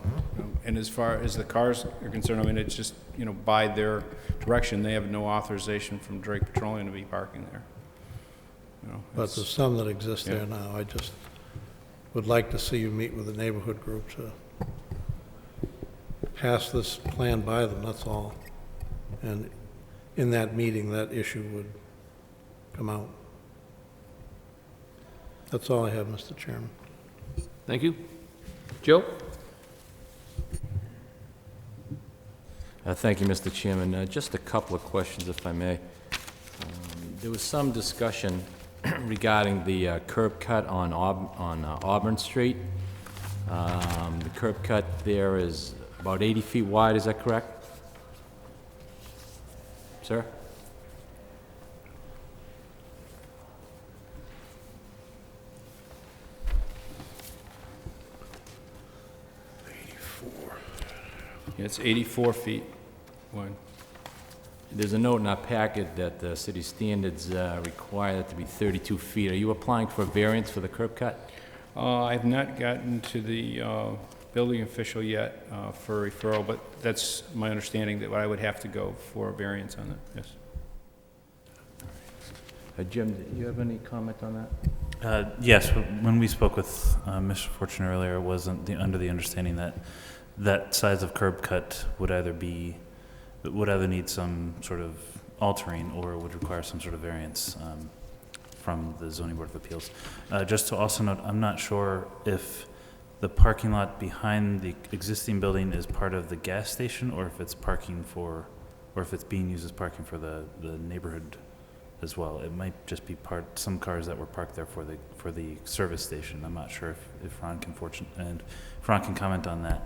And as far as the cars are concerned, it's just, by their direction, they have no authorization from Drake Petroleum to be parking there. But it's- there's some that exist Yeah. there now. I just would like to see you meet with the neighborhood group to pass this plan by them, that's all. And in that meeting, that issue would come out. That's all I have, Mr. Chairman. Thank you. Joe? Thank you, Mr. Chairman. Just a couple of questions, if I may. There was some discussion regarding the curb cut on Auburn Street. The curb cut there is about 80 feet wide, is that correct? Sir? Yeah, it's 84 feet wide. There's a note in our packet that the city standards require it to be 32 feet. Are you applying for a variance for the curb cut? I have not gotten to the building official yet for referral, but that's my understanding that I would have to go for a variance on that, yes. Jim, do you have any comment on that? Yes, when we spoke with Mr. Fortune earlier, it wasn't under the understanding that that size of curb cut would either need some sort of altering or would require some sort of variance from the Zoning Board of Appeals. Just to also note, I'm not sure if the parking lot behind the existing building is part of the gas station or if it's being used as parking for the neighborhood as well. It might just be some cars that were parked there for the service station. I'm not sure if Ron can comment on that.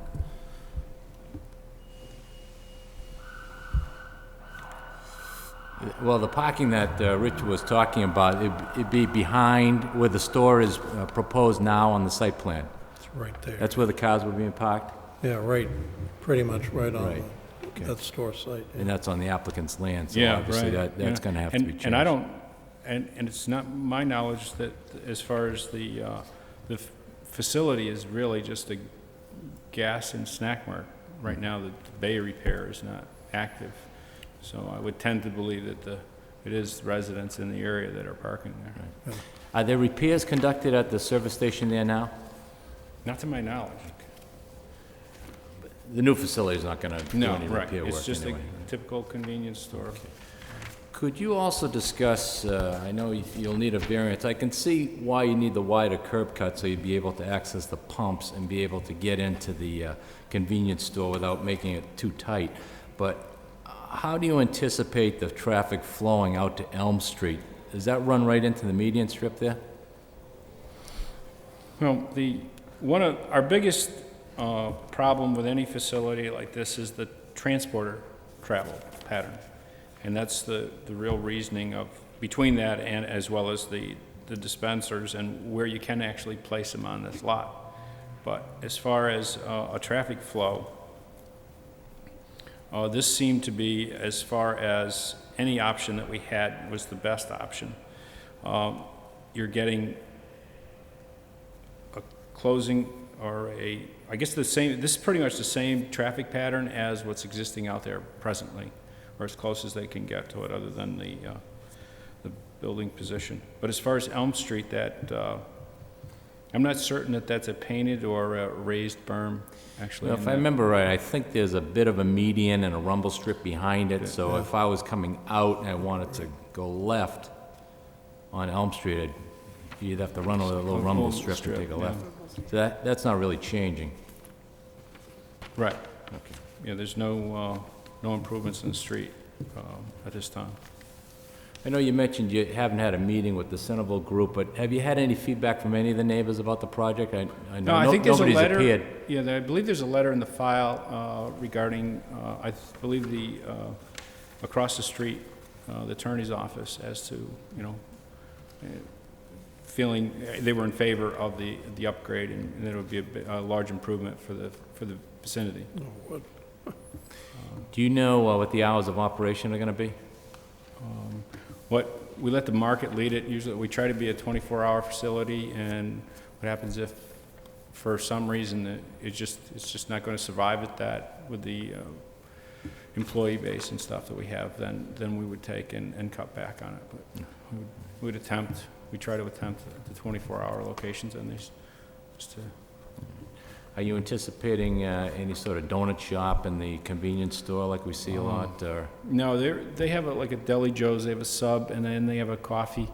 Well, the parking that Rich was talking about, it'd be behind where the store is proposed now on the site plan. It's right there. That's where the cars were being parked? Yeah, right, pretty much right on Right. Okay. that store site. Yeah. And that's on the applicant's land, so Yeah, obviously right. that's yeah. going to have to be changed. And I don't, and it's not my knowledge that as far as the facility is really just a gas and snack mart. Right now, the bay repair is not active. So I would tend to believe that it is residents in the area that are parking there. Are there repairs conducted at the service station there now? Not to my knowledge. The new facility is not going to do No, any right. repair work It's just anyway. a typical convenience store. Could you also discuss, I know you'll need a variance, I can see why you need the wider curb cut so you'd be able to access the pumps and be able to get into the convenience store without making it too tight, but how do you anticipate the traffic flowing out to Elm Street? Does that run right into the median strip there? Well, one of our biggest problem with any facility like this is the transporter travel pattern. And that's the real reasoning between that and as well as the dispensers and where you can actually place them on this lot. But as far as a traffic flow, this seemed to be, as far as any option that we had, was the best option. You're getting a closing or I guess this is pretty much the same traffic pattern as what's existing out there presently, or as close as they can get to it other than the building position. But as far as Elm Street, I'm not certain that that's a painted or a raised berm, actually. Well, if I remember right, I think there's a bit of a median and a rumble strip behind it, so if I was coming out and I wanted to go left on Elm Street, you'd have to run a little rumble strip to take a left. So that's not really changing. Right. Okay. Yeah, there's no improvements in the street at this time. I know you mentioned you haven't had a meeting with the Centerville group, but have you had any feedback from any of the neighbors about the project? I know No, I think there's a nobody's letter. appeared. Yeah, I believe there's a letter in the file regarding, I believe across the street, the attorney's office as to, feeling they were in favor of the upgrade and that it would be a large improvement for the vicinity. Do you know what the hours of operation are going to be? We let the market lead it. Usually we try to be a 24-hour facility, and what happens if for some reason it's just not going to survive at that with the employee base and stuff that we have, then we would take and cut back on it. But we try to attempt the 24-hour locations on these, just to. Are you anticipating any sort of donut shop in the convenience store like we see a lot, or? No, they have like a Deli Joe's, they have a sub, and then they have a coffee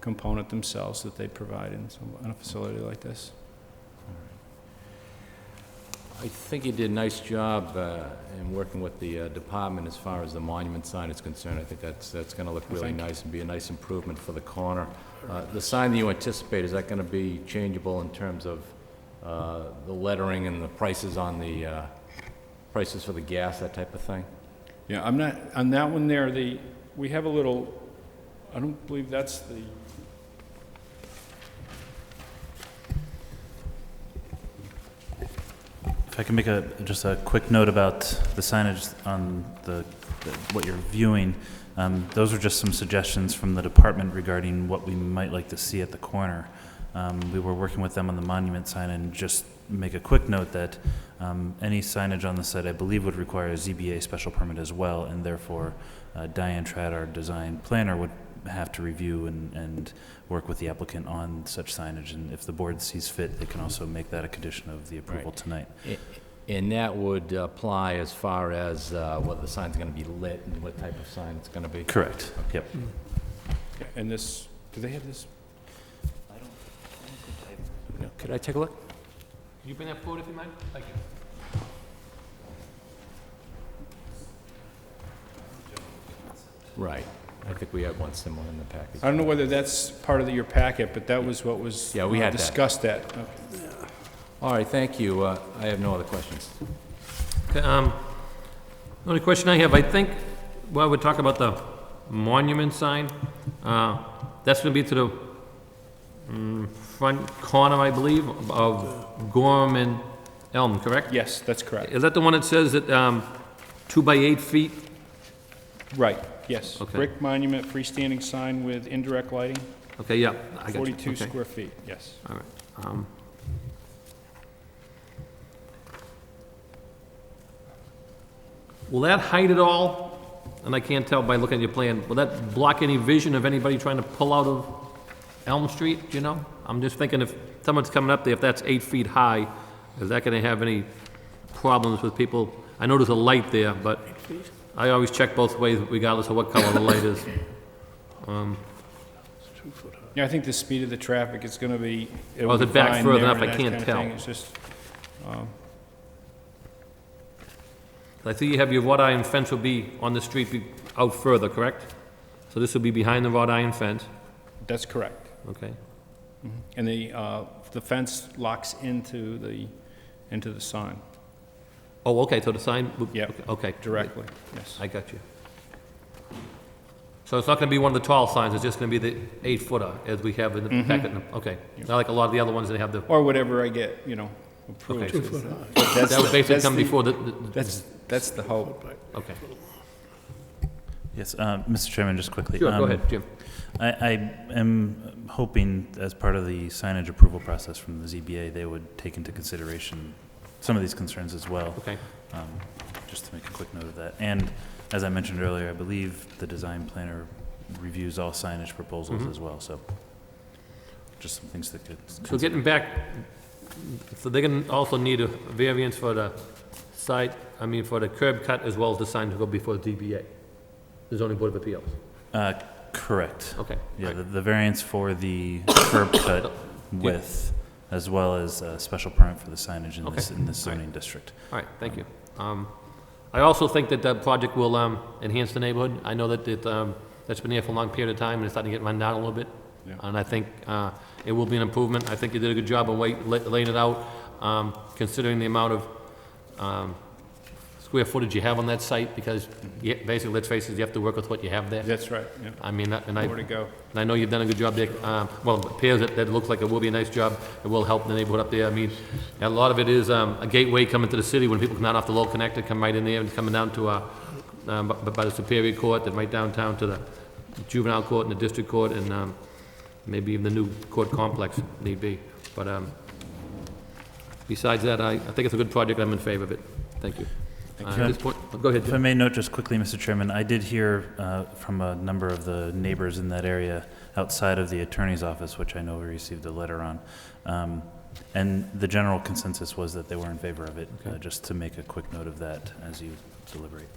component themselves that they provide in a facility like this. I think you did a nice job in working with the department as far as the monument sign is concerned. I think that's going to look really Thank you. nice and be a nice improvement for the corner. The sign that you anticipate, is that going to be changeable in terms of the lettering and the prices on the prices for the gas, that type of thing? Yeah, I'm not, on that one there, we have a little, I don't believe that's the, If I can make just a quick note about the signage on what you're viewing, those are just some suggestions from the department regarding what we might like to see at the corner. We were working with them on the monument sign, and just make a quick note that any signage on the site, I believe, would require a ZBA special permit as well, and therefore Diane Tradd, our design planner, would have to review and work with the applicant on such signage, and if the board sees fit, they can also make that a condition of the approval Right. tonight. And that would apply as far as whether the sign's going to be lit and what type of sign it's going to be? Correct. Yep. yeah, and this, do they have this? Could I take a look? Can you bring that forward if you mind? Thank you. Right. I think we had one similar in the package. I don't know whether that's part of your packet, but that was what was Yeah, we had that. discussed at. All right, thank you. I have no other questions. Okay, the only question I have, I think, while we're talking about the monument sign, that's gonna be to the front corner, I believe, of Gorham and Elm, correct? Yes, that's correct. Is that the one that says that, 2 by 8 feet? Right, yes. Okay. Brick monument, freestanding sign with indirect lighting, Okay, yeah, I got you. 42 Okay. square feet, yes. All right. Will that hide it all? And I can't tell by looking at your plan. Will that block any vision of anybody trying to pull out of Elm Street, do you know? I'm just thinking if someone's coming up there, if that's 8 feet high, is that gonna have any problems with people? I know there's a light there, but I always check both ways regardless of what color the light is. Yeah, I think the speed of the traffic is gonna be. Oh, is it back further enough? I can't tell. It's just, I see you have your wrought iron fence will be on the street out further, correct? So this will be behind the wrought iron fence, that's correct. okay? And the fence locks into the sign Oh, okay, so the sign, Yep. okay. directly, yes. I got you. So it's not gonna be one of the tall signs, it's just gonna be the 8-footer as we have in the packet, okay. Not like a lot of the other ones that have the, Or whatever I get, approved. okay. That would basically come before the, That's the hope. okay. Yes, Mr. Chairman, just quickly. Sure, go ahead, Jim. I am hoping, as part of the signage approval process from the ZBA, they would take into consideration some of these concerns as well. Okay. Just to make a quick note of that. And as I mentioned earlier, I believe the design planner reviews all signage proposals as well, so just some things that could. So getting back, so they're gonna also need a variance for the side, for the curb cut as well as the sign to go before the DBA, the zoning board of appeals. Correct. Okay. Yeah, right. the variance for the curb cut width, as well as a special permit for the signage in this zoning district. All right, thank you. I also think that that project will enhance the neighborhood. I know that that's been there for a long period of time, and it's starting to get run down a little bit. Yeah. And I think it will be an improvement. I think you did a good job of laying it out, considering the amount of square footage you have on that site, because basically, let's face it, you have to work with what you have there. That's right, yeah. And More to go. I know you've done a good job there. Well, it appears that it looks like it will be a nice job. It will help the neighborhood up there. A lot of it is a gateway coming to the city. When people come down off the Lowell Connector, come right in there and coming down to by the Superior Court, then right downtown to the juvenile court and the district court, and maybe even the new court complex, if need be. But besides that, I think it's a good project. I'm in favor of it. Thank you. At this point, go ahead, If I Jim. may note just quickly, Mr. Chairman, I did hear from a number of the neighbors in that area outside of the attorney's office, which I know we received a letter on, And the general consensus was that they were in favor of it, just to make a quick note of that as you deliberate.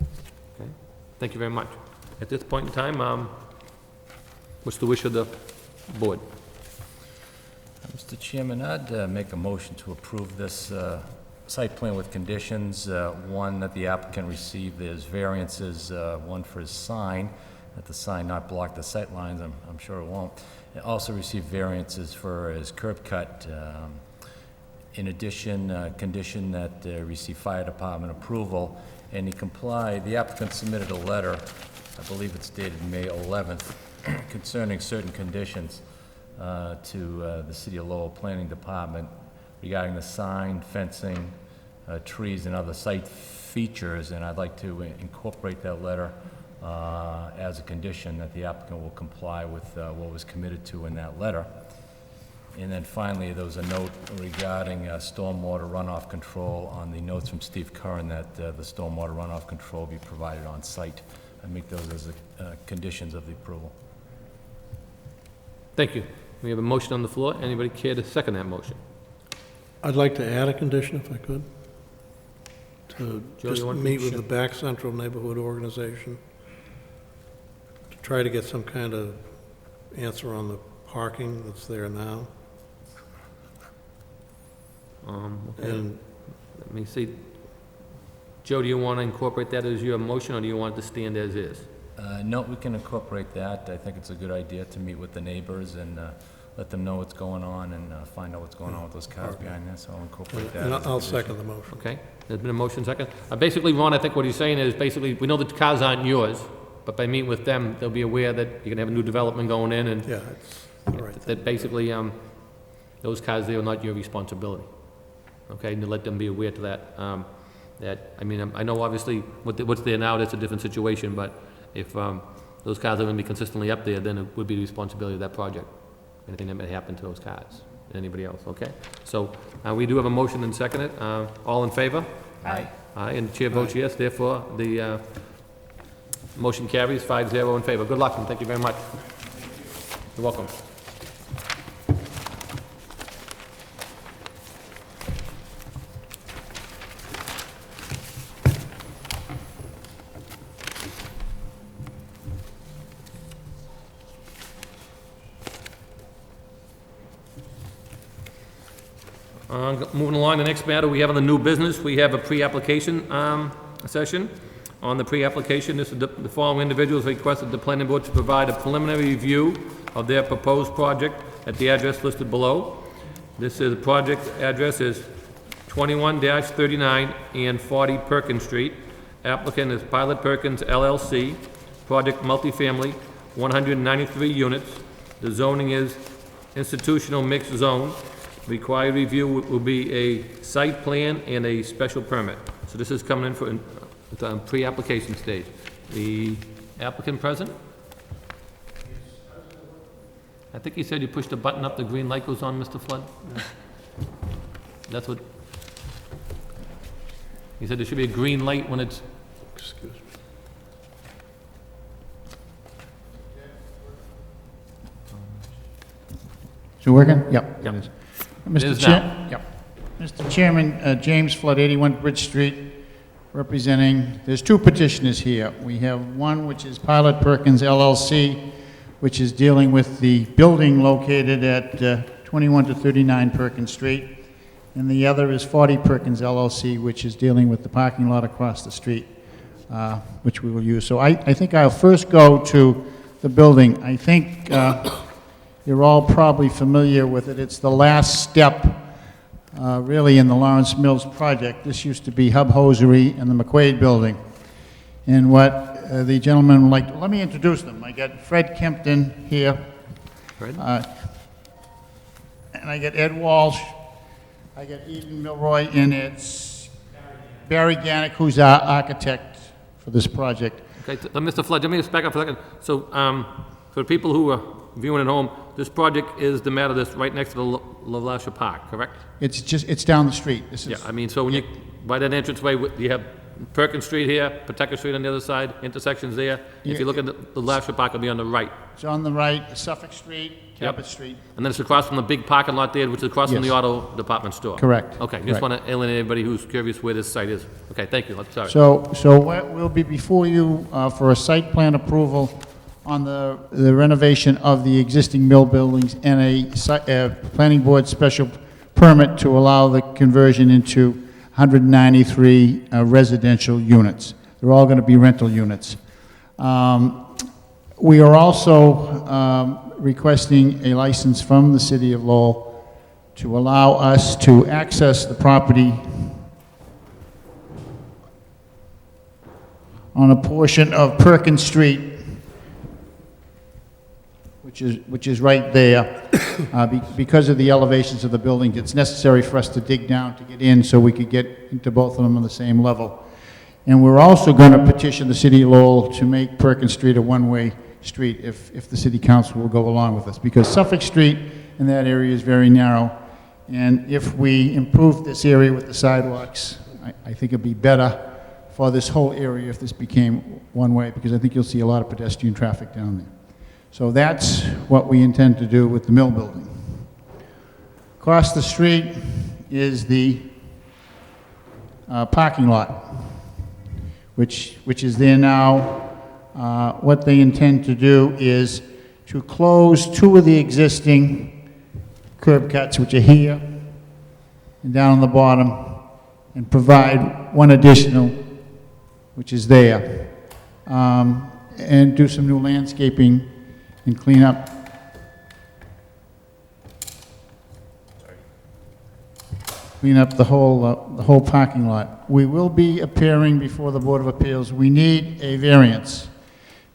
Okay, thank you very much. At this point in time, what's the wish of the board? Mr. Chairman, I'd make a motion to approve this site plan with conditions. One, that the applicant receive his variances, one for his sign, that the sign not block the sight lines, I'm sure it won't. And also receive variances for his curb cut. In addition, condition that receive fire department approval, and he complied. The applicant submitted a letter, I believe it's dated May 11th, concerning certain conditions to the City of Lowell Planning Department regarding the sign, fencing, trees, and other site features, and I'd like to incorporate that letter as a condition that the applicant will comply with what was committed to in that letter. And then finally, there was a note regarding stormwater runoff control on the notes from Steve Curran that the stormwater runoff control be provided on site. I make those as conditions of the approval. Thank you. We have a motion on the floor. Anybody care to second that motion? I'd like to add a condition, if I could, to Joe, you just want to- meet with sure. the Back Central Neighborhood Organization to try to get some kind of answer on the parking that's there now. Okay. And Let me see. Joe, do you want to incorporate that as your motion, or do you want it to stand as is? No, we can incorporate that. I think it's a good idea to meet with the neighbors and let them know what's going on and find out what's going on with those cars behind there, so I'll incorporate that. and as a I'll condition. second the motion. Okay, there's been a motion second. Basically, Ron, I think what he's saying is, basically, we know that the cars aren't yours, but by meeting with them, they'll be aware that you're gonna have a new development going in, and Yeah, it's the right thing. that basically, those cars, they are not your responsibility. Okay, and to let them be aware to that, I mean, I know obviously what's there now, that's a different situation, but if, those cars are gonna be consistently up there, then it would be the responsibility of that project. Anything that may happen to those cars, anybody else, okay? So, we do have a motion and second it, all in favor? Aye. Aye, and the chair votes yes, therefore, the, motion carries 5-0 in favor. Good luck, and thank you very much. You're welcome. Moving along, the next matter we have on the new business, we have a pre-application session. On the pre-application, this is the following individuals requested the planning board to provide a preliminary review of their proposed project at the address listed below. This is, the project address is 21-39 and 40 Perkins Street. Applicant is Pilot Perkins LLC, project multifamily, 193 units. The zoning is institutional mixed zone. Required review will be a site plan and a special permit. So this is coming in for the pre-application stage. The applicant present? I think he said you pushed a button up, the green light goes on, Mr. Flood? That's what... He said there should be a green light when it's... Excuse me. Is it working? Yep. Yep. It is. It is Mr. Chair, yep. Mr. Chairman, James Flood, 81 Bridge Street, representing, there's two petitioners here. We have one which is Pilot Perkins LLC, which is dealing with the building located at 21 to 39 Perkins Street. And the other is 40 Perkins LLC, which is dealing with the parking lot across the street, which we will use. So I think I'll first go to the building. I think you're all probably familiar with it. It's the last step, really, in the Lawrence Mills project. This used to be Hub Hosiery in the McQuaid building. And what the gentleman would like, let me introduce them. I got Fred Kempton here. Fred? And I got Ed Walsh. I got Eden Milroy, and it's Barry Gannick, who's our architect for this project. Okay, Mr. Flood, let me just back up for a second. So, for the people who are viewing at home, this project is the matter that's right next to the LaVlasha Park, correct? It's down the street. This is, Yeah, I mean, so when you, by that entranceway, you have Perkins Street here, Pawtucket Street on the other side, intersections there. If you look at the last park, it'll be on the right. It's on the right, Suffolk Street, Cabot Street. And then it's across from the big parking lot there, which is across from the Yes. auto department store. Correct. Okay, just Correct. want to alienate anybody who's curious where this site is. Okay, thank you, sorry. So what will be before you for a site plan approval on the renovation of the existing mill buildings and a planning board special permit to allow the conversion into 193 residential units. They're all going to be rental units. We are also requesting a license from the city of Lowell to allow us to access the property on a portion of Perkins Street, which is right there. Because of the elevations of the building, it's necessary for us to dig down to get in so we could get into both of them on the same level. And we're also going to petition the city of Lowell to make Perkins Street a one-way street if the city council will go along with us, because Suffolk Street in that area is very narrow. And if we improve this area with the sidewalks, I think it'd be better for this whole area if this became one-way, because I think you'll see a lot of pedestrian traffic down there. So that's what we intend to do with the mill building. Across the street is the parking lot, which is there now. What they intend to do is to close two of the existing curb cuts, which are here and down on the bottom, and provide one additional, which is there, and do some new landscaping and clean up. Clean up the whole parking lot. We will be appearing before the Board of Appeals. We need a variance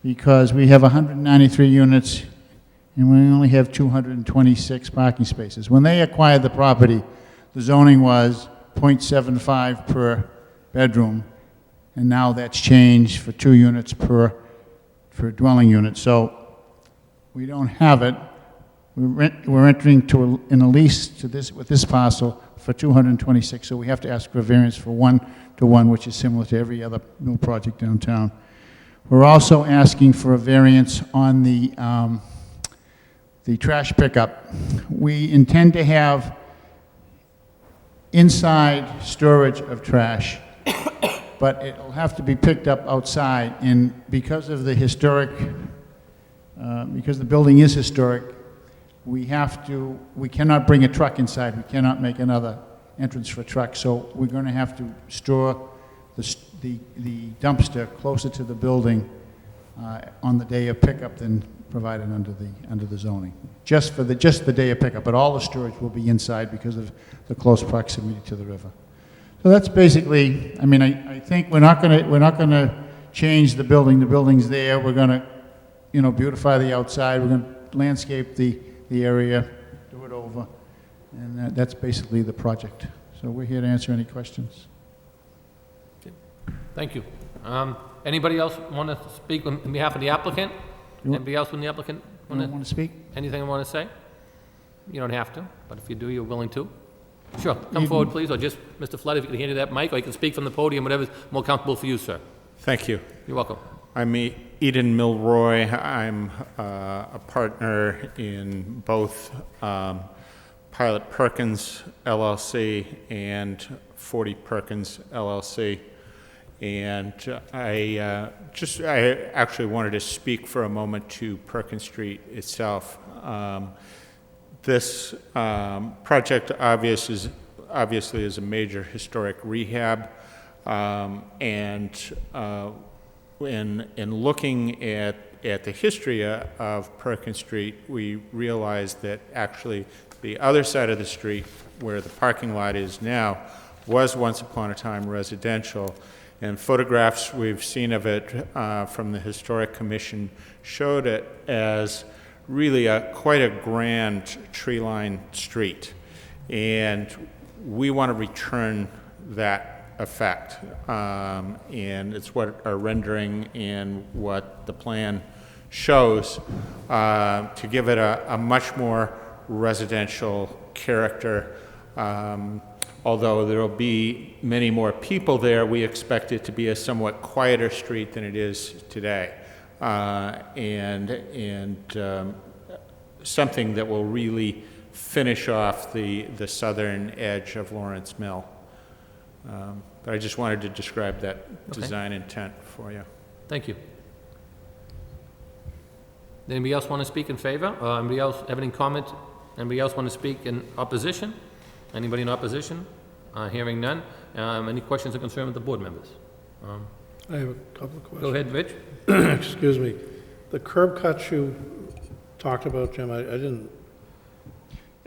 because we have 193 units and we only have 226 parking spaces. When they acquired the property, the zoning was 0.75 per bedroom, and now that's changed for 2 units per dwelling unit. So we don't have it. We're entering in a lease with this parcel for 226, so we have to ask for a variance for 1-to-1, which is similar to every other mill project downtown. We're also asking for a variance on the trash pickup. We intend to have inside storage of trash, but it'll have to be picked up outside, and because of the historic, because the building is historic, we cannot bring a truck inside. We cannot make another entrance for trucks, so we're going to have to store the dumpster closer to the building on the day of pickup than provided under the zoning. Just the day of pickup, but all the storage will be inside because of the close proximity to the river. So that's basically. I mean, I think we're not going to change the building. The building's there. We're going to, beautify the outside. We're going to landscape the area, do it over, and that's basically the project. So we're here to answer any questions. Thank you. Anybody else want to speak on behalf of the applicant? Anybody else from the applicant Want to speak? anything I want to say? You don't have to, but if you do, you're willing to. Sure, come forward, please, or just, Mr. Flood, if you can hand you that mic, or you can speak from the podium, whatever's more comfortable for you, sir. Thank you. You're welcome. I'm Eden Milroy. I'm a partner in both Pilot Perkins LLC and 40 Perkins LLC. And I actually wanted to speak for a moment to Perkins Street itself. This project obviously is a major historic rehab, and in looking at the history of Perkins Street, we realized that actually the other side of the street, where the parking lot is now, was once upon a time residential. And photographs we've seen of it from the Historic Commission showed it as really quite a grand tree-lined street. And we want to return that effect. And it's what our rendering and what the plan shows to give it a much more residential character. although there will be many more people there, we expect it to be a somewhat quieter street than it is today. Something that will really finish off the southern edge of Lawrence Mill. But I just wanted to describe that design intent for you. Thank you. Anybody else want to speak in favor? Anybody else have any comment? Anybody else want to speak in opposition? Anybody in opposition? Hearing none. Any questions or concerns with the board members? I have a couple of questions. Go ahead, Rich. Excuse me. The curb cuts you talked about, Jim, I didn't,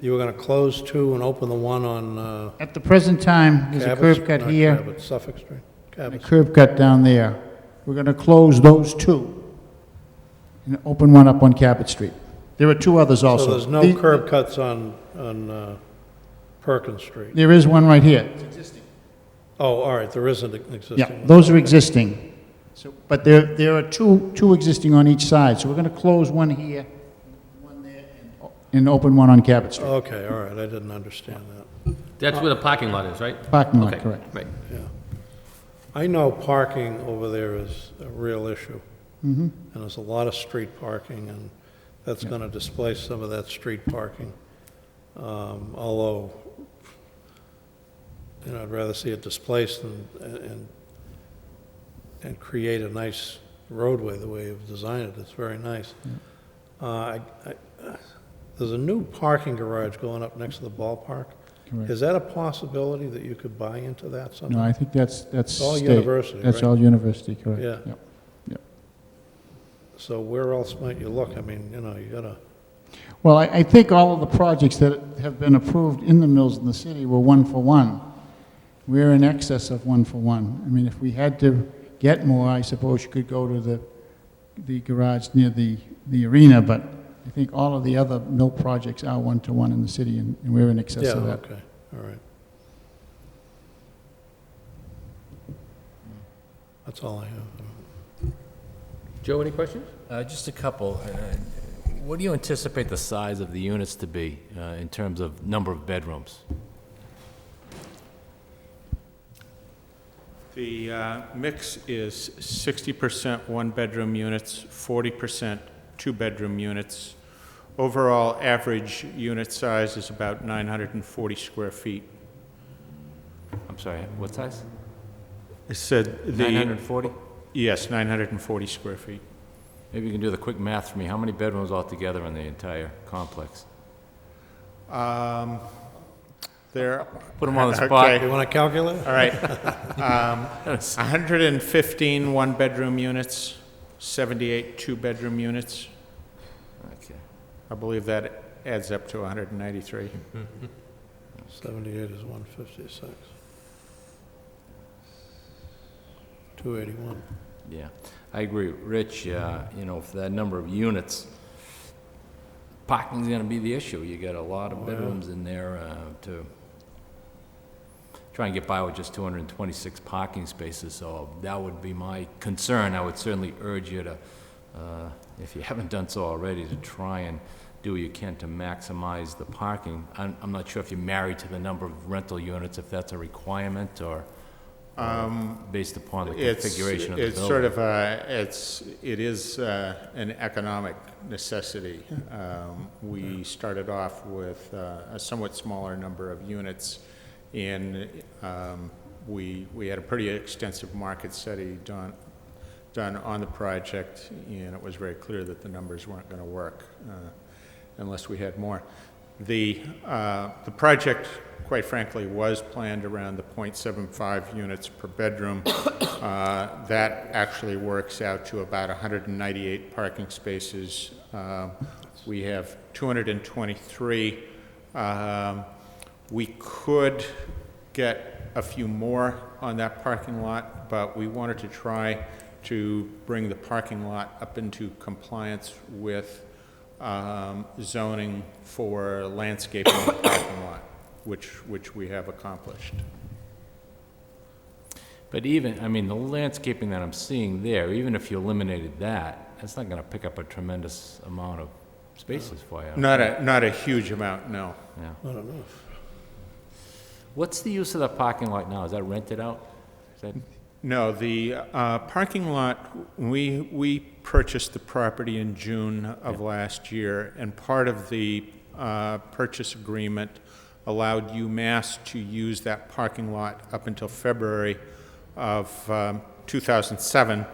you were going to close two and open the one on At the present time, there's a curb cut here, Cabot, Suffolk Street. and a Cabot. curb cut down there. We're going to close those two and open one up on Cabot Street. There are two others also. So there's no The- curb cuts on Perkins Street? There is one right here. Oh, all right, there isn't an existing Yeah, one. those are existing. So, but there are two existing on each side, so we're going to close one here, one there, and open one on Cabot Street. Okay, all right, I didn't understand that. That's where the parking lot is, right? Parking lot, Okay, correct. right. Yeah. I know parking over there is a real issue. And there's a lot of street parking, and that's going to displace some of that street parking. Although, you know, I'd rather see it displaced and create a nice roadway the way you've designed it. It's very nice. There's a new parking garage going up next to the ballpark. Correct. Is that a possibility that you could buy into that somehow? No, I think that's all state. university, That's right? all university, correct. Yeah. Yep. Yep. So where else might you look? I mean, you know, you gotta, Well, I think all of the projects that have been approved in the mills in the city were one-for-one. We're in excess of one-for-one. I mean, if we had to get more, I suppose you could go to the garage near the arena, but I think all of the other mill projects are one-to-one in the city, and we're in excess yeah, of that. okay, all right. That's all I have. Joe, any questions? Just a couple. What do you anticipate the size of the units to be in terms of number of bedrooms? The mix is 60% one-bedroom units, 40% two-bedroom units. Overall average unit size is about 940 square feet. I'm sorry, what size? I said the... 940? Yes, 940 square feet. Maybe you can do the quick math for me. How many bedrooms altogether in the entire complex? There... Put them on the spot. Okay. You want to calculate? All right. 115 one-bedroom units, 78 two-bedroom units. Okay. I believe that adds up to 193. 78 is 156. 281. Yeah, I agree. Rich, you know, for that number of units, parking's gonna be the issue. You got a lot of bedrooms in there to try and get by with just 226 parking spaces, so that would be my concern. I would certainly urge you to, if you haven't done so already, to try and do what you can to maximize the parking. I'm not sure if you're married to the number of rental units, if that's a requirement, or based upon the configuration of the building. It's sort of it is an economic necessity. We started off with a somewhat smaller number of units, and we had a pretty extensive market study done on the project, and it was very clear that the numbers weren't going to work unless we had more. The project, quite frankly, was planned around the 0.75 units per bedroom. That actually works out to about 198 parking spaces. We have 223. We could get a few more on that parking lot, but we wanted to try to bring the parking lot up into compliance with zoning for landscaping the parking lot, which we have accomplished. But even, I mean, the landscaping that I'm seeing there, even if you eliminated that, that's not gonna pick up a tremendous amount of spaces for you. Not a huge amount, no. Yeah. Not enough. What's the use of the parking lot now? Is that rented out? Is that, No, the parking lot, we purchased the property in June of last year, and part of the purchase agreement allowed UMass to use that parking lot up until February of 2007,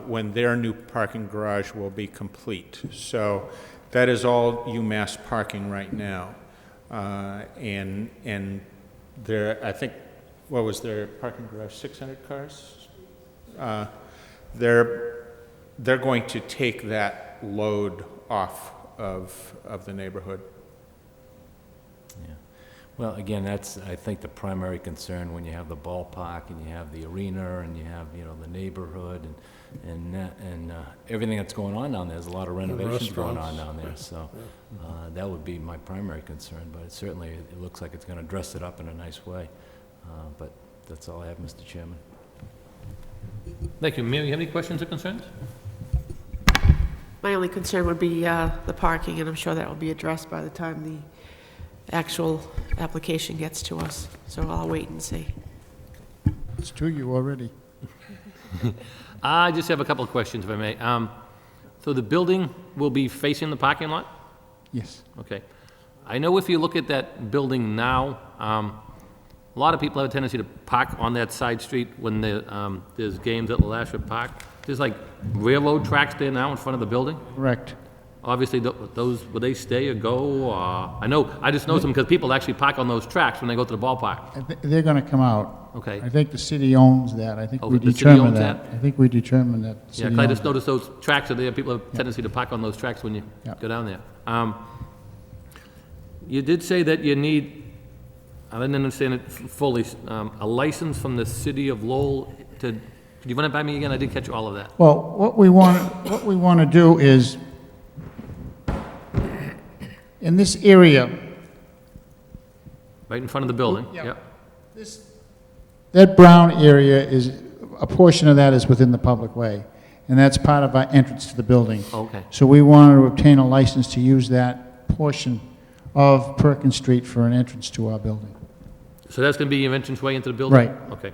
when their new parking garage will be complete. So that is all UMass parking right now. And there, I think, what was their parking garage, 600 cars? They're going to take that load off of the neighborhood. yeah. Well, again, that's, I think, the primary concern when you have the ballpark and you have the arena and you have, you know, the neighborhood and everything that's going on down there. There's a lot of renovations going on down there, so that would be my primary concern. But certainly, it looks like it's going to dress it up in a nice way. But that's all I have, Mr. Chairman. Thank you. Mary, you have any questions or concerns? My only concern would be the parking, and I'm sure that will be addressed by the time the actual application gets to us. So I'll wait and see. It's to you already. I just have a couple of questions, if I may. So the building will be facing the parking lot? Yes. Okay. I know if you look at that building now, a lot of people have a tendency to park on that side street when there's games at Lasher Park. There's like railroad tracks there now in front of the building. Correct. Obviously, those, will they stay or go? I just know some because people actually park on those tracks when they go to the ballpark. They're going to come out. Okay. I think the city owns that. I think Oh, we the city determined owns that. that? I think we determined that. the Yeah, city 'cause I owns just it. noticed those tracks are there. People have a tendency to park on those tracks when you Yeah. go down there. You did say that you need, I didn't understand it fully, a license from the city of Lowell to, could you run it by me again? I didn't catch all of that. Well, what we want to do is, in this area, Right in front of the building? Yeah. Yep. that brown area is, a portion of that is within the public way, and that's part of our entrance to the building. Okay. So we wanted to obtain a license to use that portion of Perkins Street for an entrance to our building. So that's going to be your entranceway into the building? Right. Okay.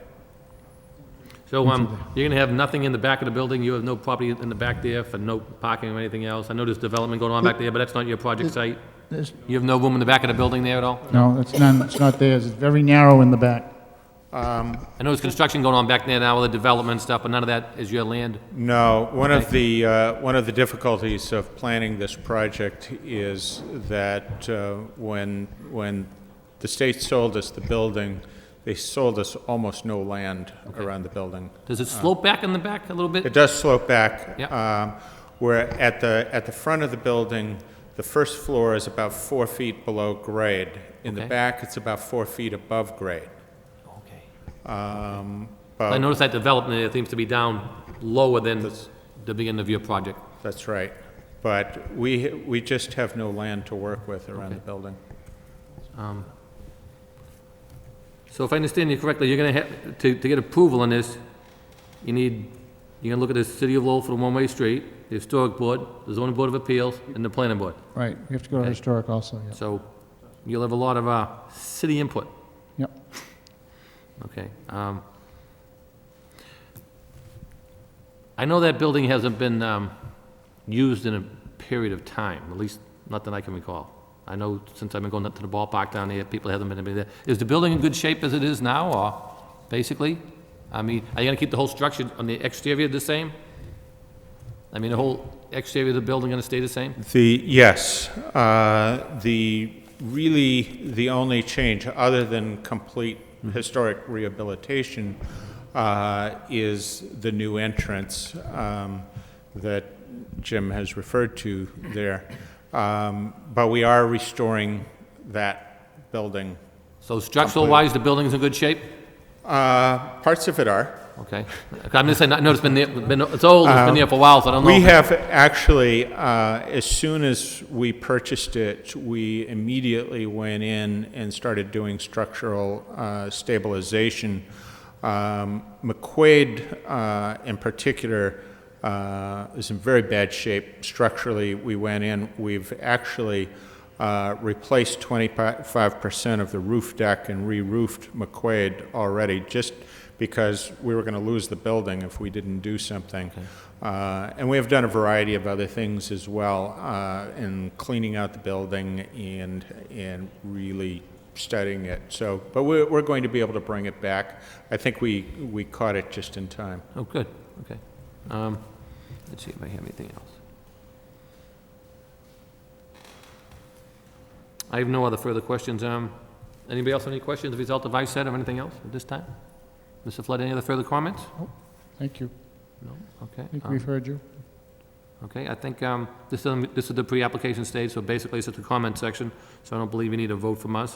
So you're going to have nothing in the back of the building? You have no property in the back there for no parking or anything else? I know there's development going on back there, but that's not your project site? There's, You have no room in the back of the building there at all? no, it's none, it's not theirs, it's very narrow in the back. I know there's construction going on back there now with the development stuff, but none of that is your land? No, one of the difficulties of planning this project is that when the state sold us the building, they sold us almost no land around the building. Does it slope back in the back a little bit? It does slope back. Yeah. Where at the front of the building, the first floor is about 4 feet below grade. In the Okay. back, it's about 4 feet above grade. Okay. But I noticed that development there seems to be down lower than the beginning of your project. that's right. But we just have no land to work with around the building. So if I understand you correctly, you're going to have, to get approval on this, you're going to look at the City of Lowell for the one-way street, the Historic Board, the Zoning Board of Appeals, and the Planning Board. Right, we have to go to Okay. historic also, yeah. So you'll have a lot of city input. Yep. Okay. I know that building hasn't been used in a period of time, at least not that I can recall. I know since I've been going up to the ballpark down there, people haven't been there. Is the building in good shape as it is now, or basically? I mean, are you going to keep the whole structure on the exterior the same? I mean, the whole exterior of the building going to stay the same? Yes, the only change, other than complete historic rehabilitation, is the new entrance that Jim has referred to there. But we are restoring that building. So structural-wise, the building's in good shape? Parts of it are. Okay. I'm just saying, I know it's been there, it's old, it's been there for a while, so I don't know. We if- have actually, as soon as we purchased it, we immediately went in and started doing structural stabilization. McQuaid, in particular, is in very bad shape structurally. We went in, we've actually replaced 25% of the roof deck and re-roofed McQuaid already, just because we were going to lose the building if we didn't do something. And we have done a variety of other things as well, in cleaning out the building and really studying it. So, but we're going to be able to bring it back. I think we caught it just in time. Oh, good, okay. Let's see if I have anything else. I have no other further questions. Anybody else have any questions as a result of what I said or anything else at this time? Mr. Flood, any other further comments? Thank you. No? Okay. I think we've heard you. Okay, I think this is the pre-application stage, so basically it's at the comment section, so I don't believe you need a vote from us.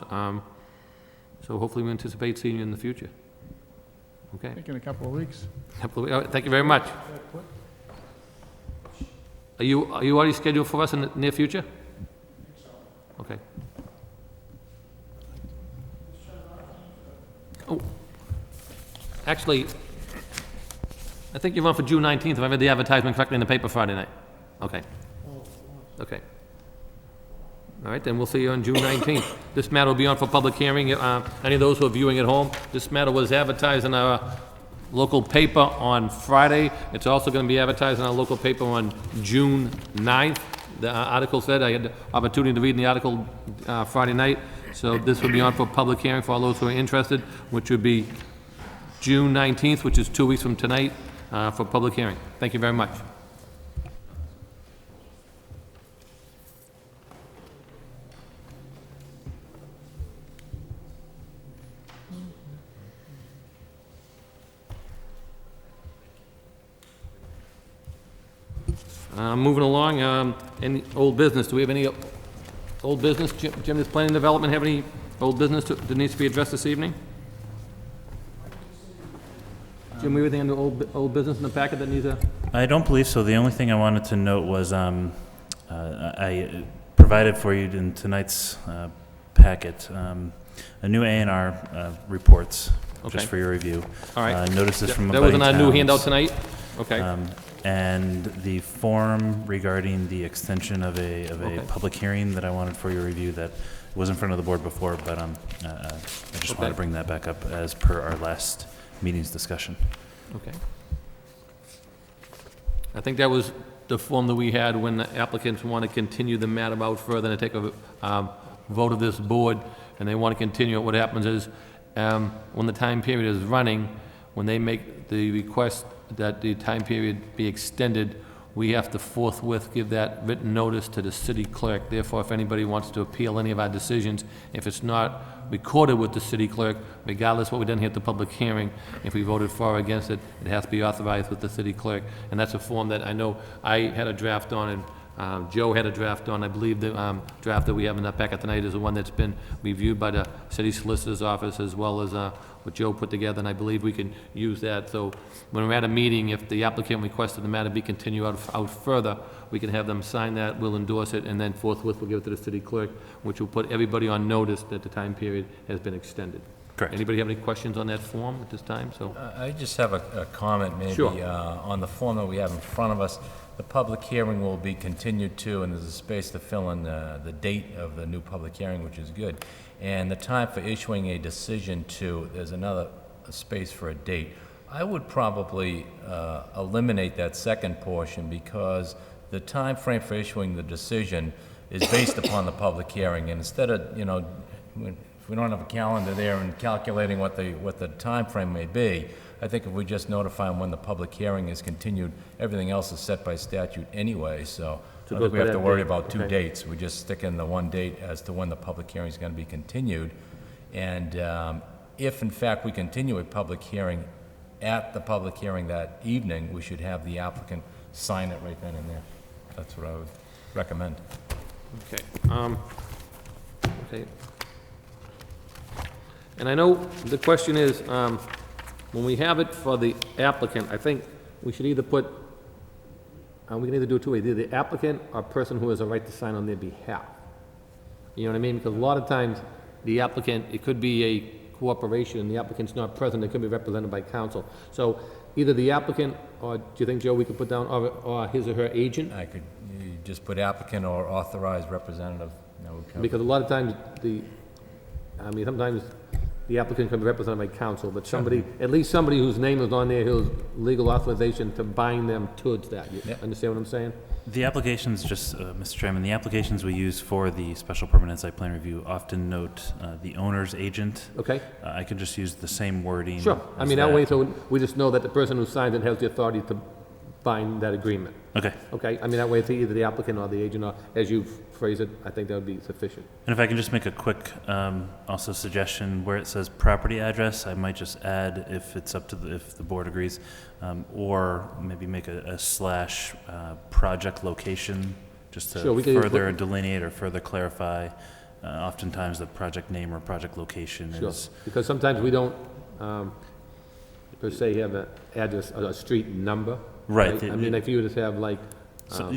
So hopefully we anticipate seeing you in the future. Okay. I think in a couple of weeks. All right, thank you very much. Are you already scheduled for us in the near future? Okay. Oh, actually, I think you're on for June 19th, if I read the advertisement correctly in the paper Friday night. Okay. Okay. All right, then we'll see you on June 19th. This matter will be on for public hearing. Any of those who are viewing at home, this matter was advertised in our local paper on Friday. It's also going to be advertised in our local paper on June 9th. The article said, I had the opportunity to read in the article Friday night, so this will be on for public hearing for all those who are interested, which would be June 19th, which is 2 weeks from tonight, for public hearing. Thank you very much. Moving along, any old business? Do we have any old business? Jim, does planning and development have any old business that needs to be addressed this evening? Jim, we have anything on the old business in the packet that needs a... I don't believe so. The only thing I wanted to note was I provided for you in tonight's packet a new A&R reports, Okay. just for your review. All right. Notices from That was in abutting our new towns. handout tonight? Okay. And the form regarding the extension of a Okay. public hearing that I wanted for your review that was in front of the board before, but I just Okay. wanted to bring that back up as per our last meeting's discussion. Okay. I think that was the form that we had when the applicants want to continue the matter out further and take a vote of this board, and they want to continue it. What happens is, when the time period is running, when they make the request that the time period be extended, we have to forthwith give that written notice to the city clerk. Therefore, if anybody wants to appeal any of our decisions, if it's not recorded with the city clerk, regardless what we done here at the public hearing, if we voted for or against it, it has to be authorized with the city clerk. And that's a form that I know I had a draft on, and Joe had a draft on. I believe the draft that we have in that packet tonight is the one that's been reviewed by the city solicitor's office, as well as what Joe put together, and I believe we can use that. So when we're at a meeting, if the applicant requested the matter be continued out further, we can have them sign that, we'll endorse it, and then forthwith we'll give it to the city clerk, which will put everybody on notice that the time period has been extended. Correct. Anybody have any questions on that form at this time? So, I just have a comment maybe Sure. On the form that we have in front of us. The public hearing will be continued to, and there's a space to fill in the date of the new public hearing, which is good. And the time for issuing a decision to, there's another space for a date. I would probably eliminate that second portion, because the time frame for issuing the decision is based upon the public hearing. And instead of, if we don't have a calendar there and calculating what the time frame may be, I think if we just notify them when the public hearing is continued, everything else is set by statute anyway, so I So don't think we go by have to that worry date. about two Okay. dates. We just stick in the one date as to when the public hearing is going to be continued. And if, in fact, we continue a public hearing, at the public hearing that evening, we should have the applicant sign it right then and there. That's what I would recommend. okay. Okay. And I know the question is, when we have it for the applicant, I think we should either put, we can either do it two ways, either the applicant or person who has a right to sign on their behalf. You know what I mean? Because a lot of times, the applicant, it could be a corporation, and the applicant's not present, it could be represented by counsel. So either the applicant, or do you think, Joe, we could put down, or his or her agent? You just put applicant or authorized representative. That would cover. Because a lot of times, sometimes the applicant can be represented by counsel, but somebody, at least somebody whose name is on there, who's legal authorization to bind them towards that. You Yep. understand what I'm saying? The applications, just, Mr. Chairman, the applications we use for the special permanent site plan review often note the owner's agent. Okay? I could just use the same wording. Sure. I as mean, that way, so we just know that the person who signed it has the authority to bind that agreement. Okay. Okay? I mean, that way, it's either the applicant or the agent, or as you phrase it, I think that would be sufficient. And if I can just make a quick, also suggestion, where it says property address, I might just add, if it's up to if the board agrees, or maybe make a slash project location, just to Sure, we can- further delineate or further clarify. Oftentimes, the project name or project location Sure. is, Because sometimes we don't, per se, have an address, a street number. Right. I mean, if you just have like,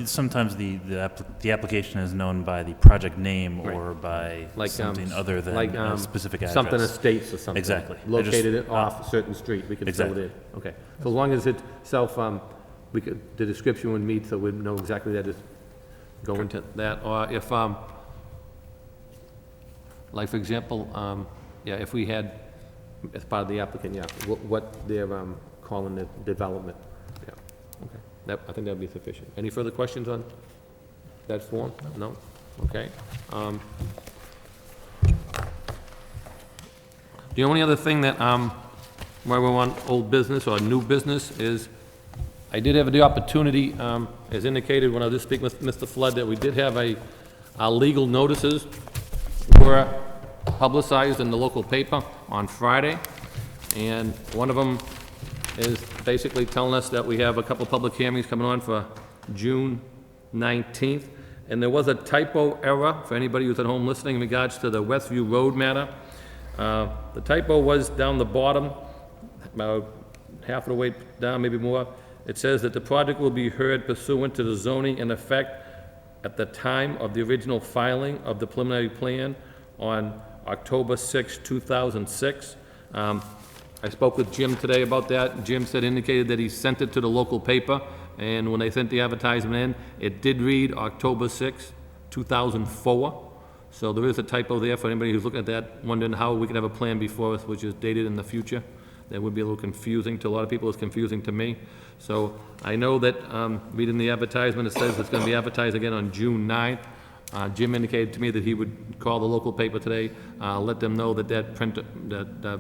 sometimes the application is known by the project name Right. or by Like, something other than like, a specific address. something estates or something. Exactly. I just- Located off a certain street, we can fill it Exactly. in. Okay. So as long as it's we could, the description would meet, so we'd know exactly that is, go into that. Or if, like, for example, if we had, as part of the applicant, what they're, calling the development. Yeah, okay. That, I think that'd be sufficient. Any further questions on that form? No? Okay. The only other thing that, where we want old business or new business is, I did have the opportunity, as indicated when I was speaking with Mr. Flood, that we did have our legal notices were publicized in the local paper on Friday, and one of them is basically telling us that we have a couple public hearings coming on for June 19th, and there was a typo error for anybody who's at home listening in regards to the Westview Road matter. The typo was down the bottom, about half of the way down, maybe more. It says that the project will be heard pursuant to the zoning in effect at the time of the original filing of the preliminary plan on October 6, 2006. I spoke with Jim today about that. Jim indicated that he sent it to the local paper, and when they sent the advertisement in, it did read October 6, 2004. So there is a typo there for anybody who's looking at that, wondering how we can have a plan before us which is dated in the future. That would be a little confusing to a lot of people. It's confusing to me. So I know that, reading the advertisement, it says it's going to be advertised again on June 9th. Jim indicated to me that he would call the local paper today, let them know that that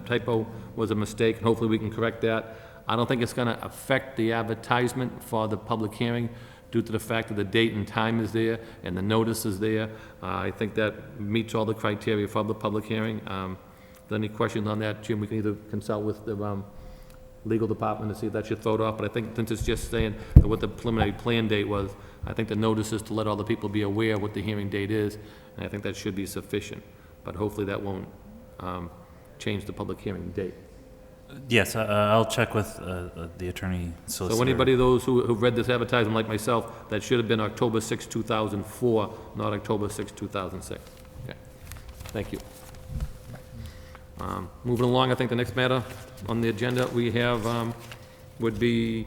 typo was a mistake, and hopefully we can correct that. I don't think it's going to affect the advertisement for the public hearing due to the fact that the date and time is there and the notice is there. I think that meets all the criteria for the public hearing. If there's any questions on that, Jim, we can either consult with the legal department to see if that should throw it off, but I think since it's just saying what the preliminary plan date was, I think the notice is to let all the people be aware of what the hearing date is, and I think that should be sufficient. But hopefully that won't change the public hearing date. yes, I'll check with the attorney solicitor. So anybody, those who've read this advertisement like myself, that should have been October 6, 2004, not October 6, 2006. Okay, thank you. Moving along, I think the next matter on the agenda we have would be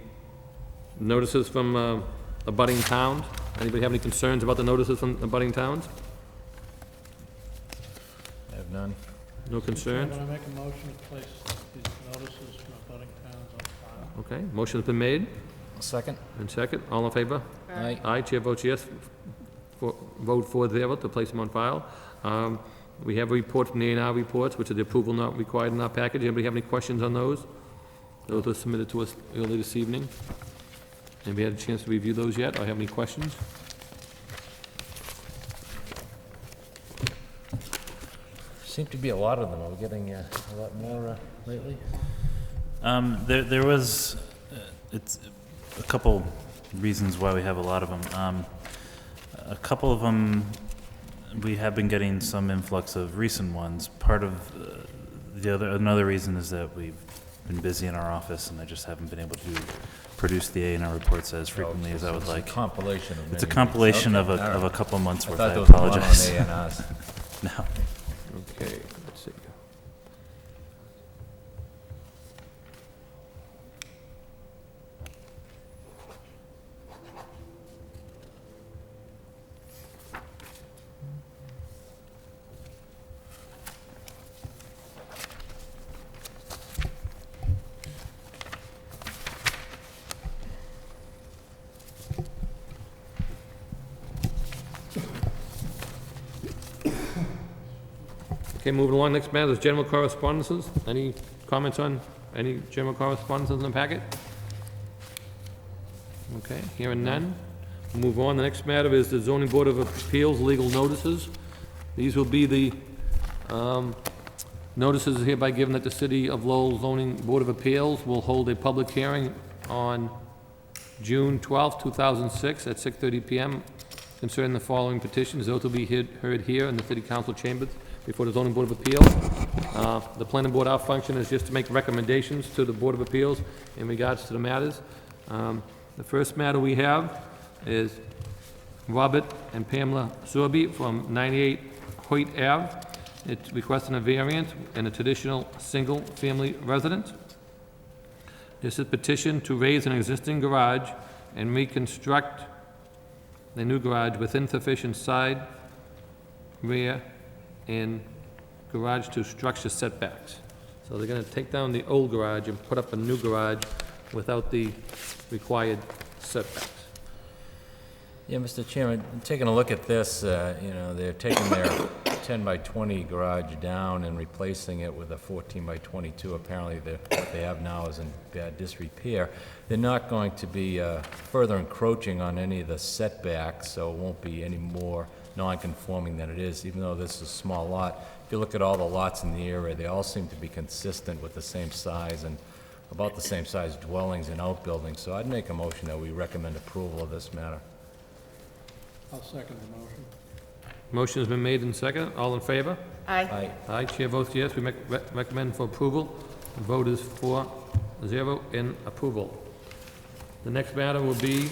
notices from abutting towns. Anybody have any concerns about the notices from abutting towns? I have none. No concerns? Can I make a motion to place these notices from abutting towns on file? Okay, motion's been made Second? and second. All in favor? Aye. Aye, chair votes yes. Vote 4-0 to place them on file. We have a report from the A&R reports, which are the approval not required in our package. Anybody have any questions on those? Those were submitted to us earlier this evening. Anybody had a chance to review those yet, or have any questions? Seem to be a lot of them. Are we getting a lot more lately? There was, it's a couple reasons why we have a lot of them. A couple of them, we have been getting some influx of recent ones. Part of another reason is that we've been busy in our office, and I just haven't been able to produce the A&R reports as frequently as I would like. It's a compilation of It's a many compilation things. of Okay, all a right. couple months I worth. thought I there was a lot on apologize. A&Rs. No. Okay, let's see. Okay, moving along, next matter is general correspondences. Any comments on any general correspondences in the packet? Okay, hearing none. We'll move on. The next matter is the zoning board of appeals legal notices. These will be the notices hereby given that the City of Lowell Zoning Board of Appeals will hold a public hearing on June 12, 2006 at 6:30 PM concerning the following petitions. Those will be heard here in the City Council chambers before the Zoning Board of Appeals. The planning board, our function is just to make recommendations to the Board of Appeals in regards to the matters. The first matter we have is Robert and Pamela Sorby from 98 Hoyt Ave. It's requesting a variance in a traditional single-family residence. This is petition to raise an existing garage and reconstruct the new garage with insufficient side, rear, and garage to structure setbacks. So they're gonna take down the old garage and put up a new garage without the required setbacks. Yeah, Mr. Chairman, taking a look at this, you know, they're taking their 10 by 20 garage down and replacing it with a 14 by 22. Apparently, what they have now is in bad disrepair. They're not going to be further encroaching on any of the setbacks, so it won't be any more non-conforming than it is, even though this is a small lot. If you look at all the lots in the area, they all seem to be consistent with the same size and about the same size dwellings and outbuildings. So I'd make a motion that we recommend approval of this matter. I'll second the motion. Motion has been made and seconded. All in favor? Aye. Aye. Aye, chair votes yes. We recommend for approval. The vote is 4-0 in approval. The next matter will be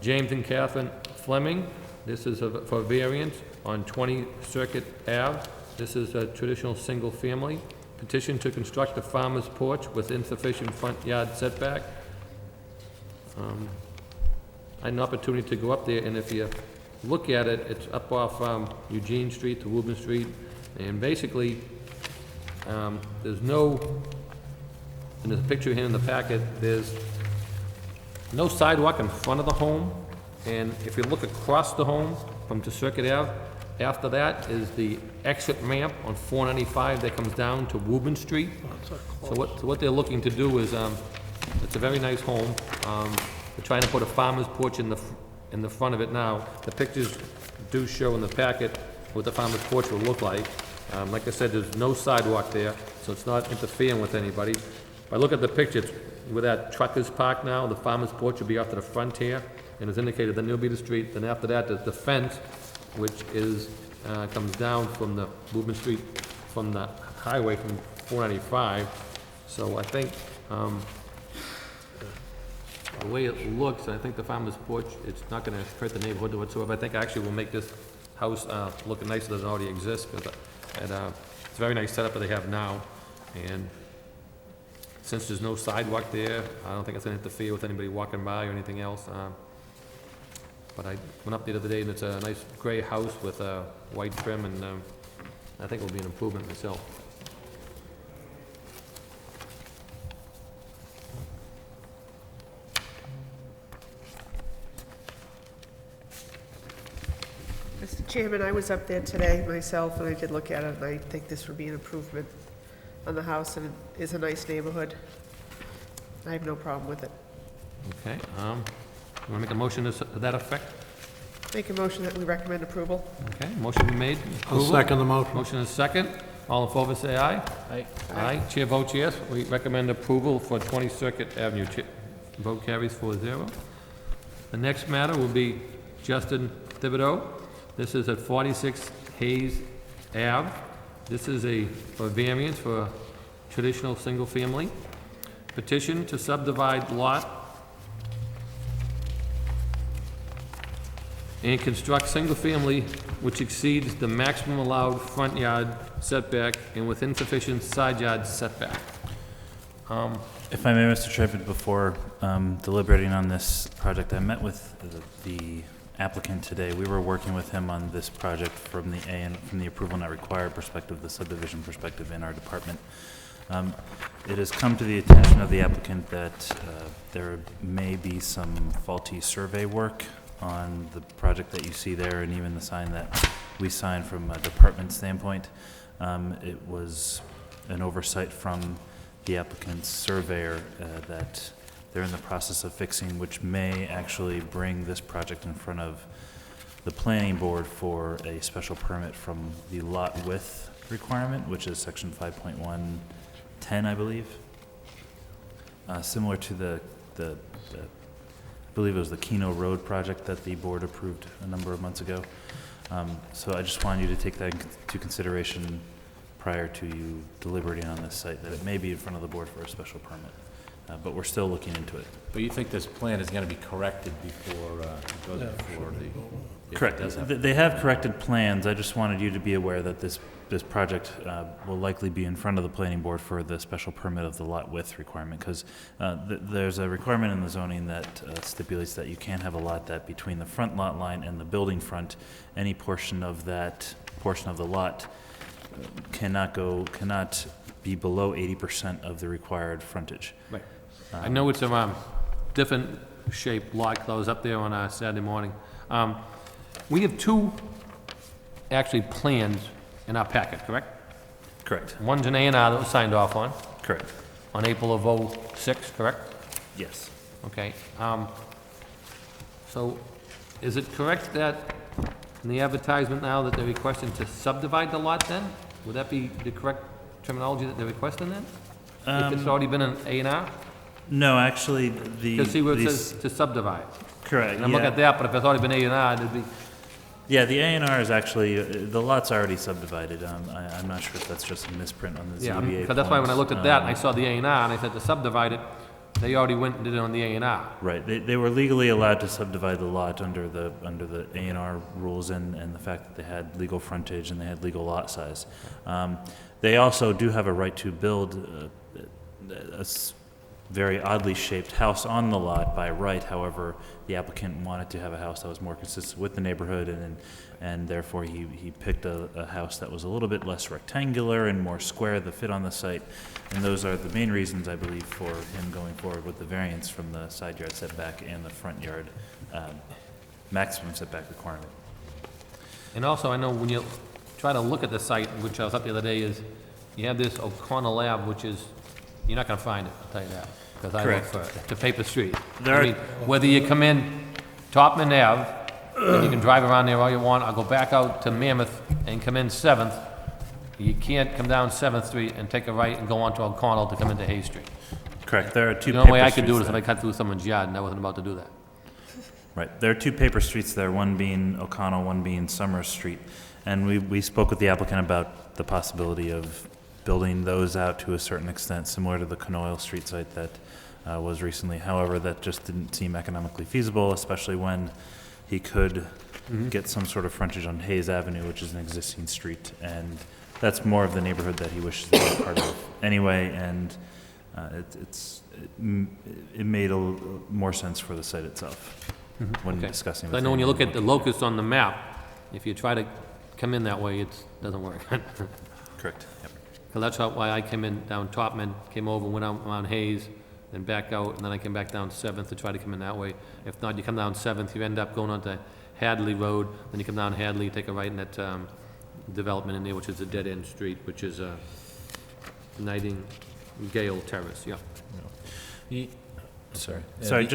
James and Catherine Fleming. This is for variance on 20 Circuit Ave. This is a traditional single-family. Petition to construct a farmer's porch with insufficient front yard setback. I had an opportunity to go up there, and if you look at it, it's up off Eugene Street to Woburn Street, and basically, there's no, and there's a picture here in the packet, there's no sidewalk in front of the home, and if you look across the home from to Circuit Ave, after that is the exit ramp on 495 that comes down to Woburn Street. So what they're looking to do is, it's a very nice home. They're trying to put a farmer's porch in the front of it now. The pictures do show in the packet what the farmer's porch will look like. Like I said, there's no sidewalk there, so it's not interfering with anybody. If I look at the pictures, where that truck is parked now, the farmer's porch will be off to the front here, and it's indicated then there'll be the street. Then after that, there's the fence, which is, comes down from the Woburn Street, from the highway from 495. So I think, the way it looks, I think the farmer's porch, it's not gonna hurt the neighborhood whatsoever. I think actually will make this house, look nicer than it already exists, because it's a very nice setup that they have now. And since there's no sidewalk there, I don't think it's gonna interfere with anybody walking by or anything else. But I went up the other day, and it's a nice gray house with a white trim, and I think it'll be an improvement myself. Mr. Chairman, I was up there today myself, and I did look at it, and I think this would be an improvement on the house, and it is a nice neighborhood. I have no problem with it. Okay, you wanna make a motion to that effect? Make a motion that we recommend approval. Okay, motion been made. I'll Approval. second the motion. Motion is second. All in favor, say aye. Aye. Aye. Chair votes yes. We recommend approval for 20 Circuit Avenue. Vote carries 4-0. The next matter will be Justin Thibodeau. This is at 46 Hayes Ave. This is for variance for traditional single-family. Petition to subdivide lot and construct single-family which exceeds the maximum allowed front yard setback and with insufficient side yard setback. If I may, Mr. Chairman, before deliberating on this project, I met with the applicant today. We were working with him on this project from the approval not required perspective, the subdivision perspective in our department. It has come to the attention of the applicant that there may be some faulty survey work on the project that you see there, and even the sign that we signed from a department standpoint. It was an oversight from the applicant's surveyor that they're in the process of fixing, which may actually bring this project in front of the planning board for a special permit from the lot width requirement, which is section 5.110, I believe. Similar to the I believe it was the Keno Road project that the board approved a number of months ago. So I just wanted you to take that into consideration prior to you deliberating on this site, that it may be in front of the board for a special permit. But we're still looking into it. But you think this plan is going to be corrected before it goes before the... if it Correct. does have- They have corrected plans. I just wanted you to be aware that this project will likely be in front of the planning board for the special permit of the lot width requirement, because there's a requirement in the zoning that stipulates that you can't have a lot that between the front lot line and the building front, any portion of that portion of the lot cannot be below 80% of the required frontage. Right. I know it's a different shaped lot, 'cause I was up there on a Saturday morning. We have two, actually, plans in our packet, correct? Correct. One's an A&R that was signed off on, Correct. on April of '06, correct? Yes. Okay. So is it correct that in the advertisement now that they're requesting to subdivide the lot then? Would that be the correct terminology that they're requesting then? If it's already been an A&R? No, actually, the... Because see where it these- says to subdivide. Correct, And I'm looking at that, but if it's already been A&R, it'd be, Yeah, the A&R is actually, the lot's already subdivided. I'm not sure if that's just a misprint on the yeah, ZBA because that's why when I looked at that and I forms. saw the A&R and I said to subdivide it, they already went and did it on the A&R. Right, they were legally allowed to subdivide the lot under the A&R rules and the fact that they had legal frontage and they had legal lot size. They also do have a right to build very oddly shaped house on the lot by right. However, the applicant wanted to have a house that was more consistent with the neighborhood, and therefore he picked a house that was a little bit less rectangular and more square that fit on the site. And those are the main reasons, I believe, for him going forward with the variance from the side yard setback and the front yard maximum setback requirement. And also, I know when you try to look at the site, which I was up the other day, is you have this O'Connell Ave, which is, you're not gonna find it, I'll tell you that, because I look Correct. for it, to Paper Street. There I are- mean, whether you come in Topman Ave, and you can drive around there all you want, or go back out to Mammoth and come in 7th, you can't come down 7th Street and take a right and go onto O'Connell to come into Hay Street. Correct, there are two The paper only way I could do it streets is if there. I cut through someone's yard, and I wasn't about to do that. Right, there are two paper streets there, one being O'Connell, one being Summers Street. And we spoke with the applicant about the possibility of building those out to a certain extent, similar to the Canoyle Street site that was recently. However, that just didn't seem economically feasible, especially when he could get some sort of frontage on Hayes Avenue, which is an existing street. And that's more of the neighborhood that he wishes to be part of anyway, and it made more sense for the site itself when Okay. discussing. So I with know when him. you look at the locus on the map, if you try to come in that way, it doesn't work. Correct, yep. Because that's why I came in down Topman, came over, went out around Hayes, then back out, and then I came back down 7th to try to come in that way. If not, you come down 7th, you end up going onto Hadley Road, then you come down Hadley, you take a right in that development in there, which is a dead-end street, which is Nightingale Terrace, yeah. Sorry. Sorry,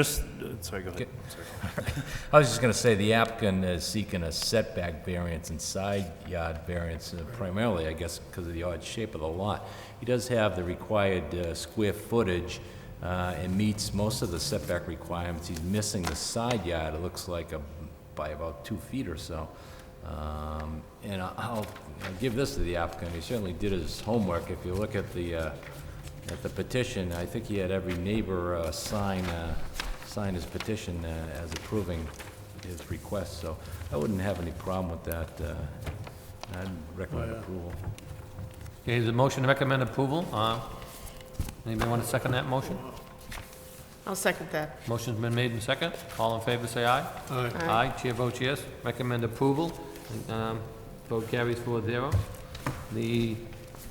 sorry, go ahead. Sorry. I was just going to say, the applicant is seeking a setback variance and side yard variance, primarily, I guess, because of the odd shape of the lot. He does have the required square footage and meets most of the setback requirements. He's missing the side yard, it looks like, by about 2 feet or so. And I'll give this to the applicant. He certainly did his homework. If you look at the petition, I think he had every neighbor sign his petition as approving his request, so I wouldn't have any problem with that. I'd recommend approval. Okay, is a motion to recommend approval? Anybody want to second that motion? I'll second that. Motion's been made and second. All in favor, say aye. Aye. Aye, chair votes yes. Recommend approval. Vote carries 4-0. The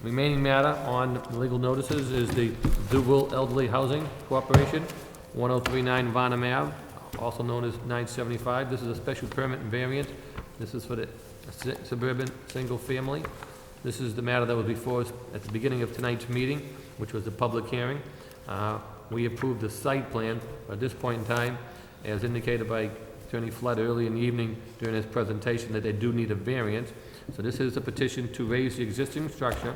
remaining matter on the legal notices is the Duval Elderly Housing Corporation, 1039 Varnum Ave, also known as 975. This is a special permit and variance. This is for the suburban, single-family. This is the matter that was before us at the beginning of tonight's meeting, which was the public hearing. We approved the site plan, but at this point in time, as indicated by Attorney Flood early in the evening during his presentation, that they do need a variance. So this is a petition to raise the existing structure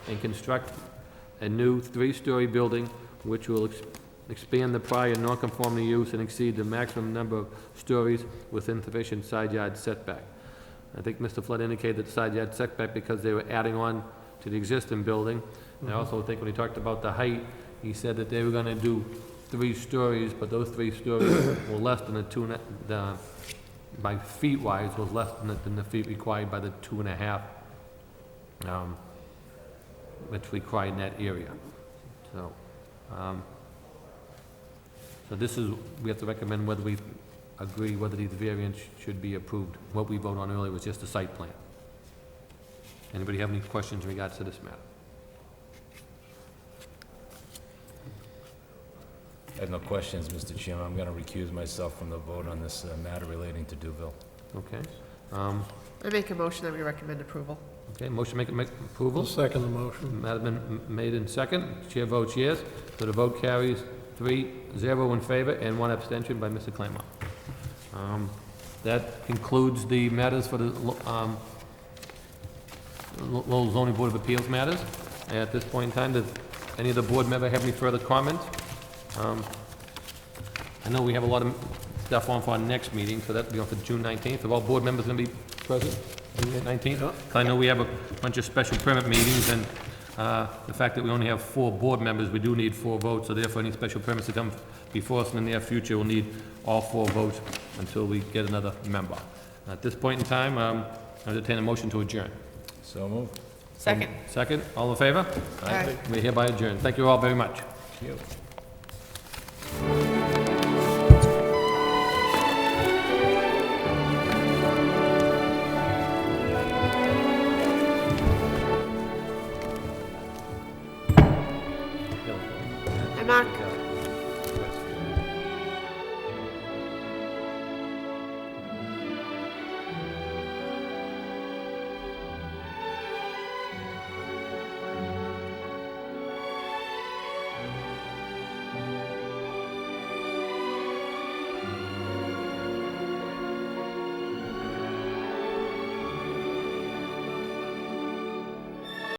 and construct a new 3-story building which will expand the prior non-conforming use and exceed the maximum number of stories within sufficient side yard setback. I think Mr. Flood indicated the side yard setback because they were adding on to the existing building. And I also think when he talked about the height, he said that they were gonna do 3 stories, but those 3 stories were less than by feet-wise, was less than the feet required by the 2.5, which required in that area. So, so this is, we have to recommend whether we agree whether these variants should be approved. What we voted on earlier was just the site plan. Anybody have any questions in regards to this matter? I have no questions, Mr. Chairman. I'm going to recuse myself from the vote on this matter relating to Duville. Okay. I make a motion that we recommend approval. Okay, motion make approval. I'll second the motion. Matter been made in second. Chair votes yes. So the vote carries 3-0 in favor and 1 abstention by Mr. Claremont. That concludes the matters for the Lowell Zoning Board of Appeals matters. At this point in time, does any of the board member have any further comments? I know we have a lot of stuff on for our next meeting, so that'll be on for June 19th. Are all board members going to be present on the 19th? I know we have a bunch of special permit meetings, and the fact that we only have 4 board members, we do need 4 votes, so therefore any special permits that come before us in the near future will need all 4 votes until we get another member. At this point in time, I entertain a motion to adjourn. So moved. Second. Second, all in favor? Aye. We hereby adjourn. Thank you all very much. Thank you.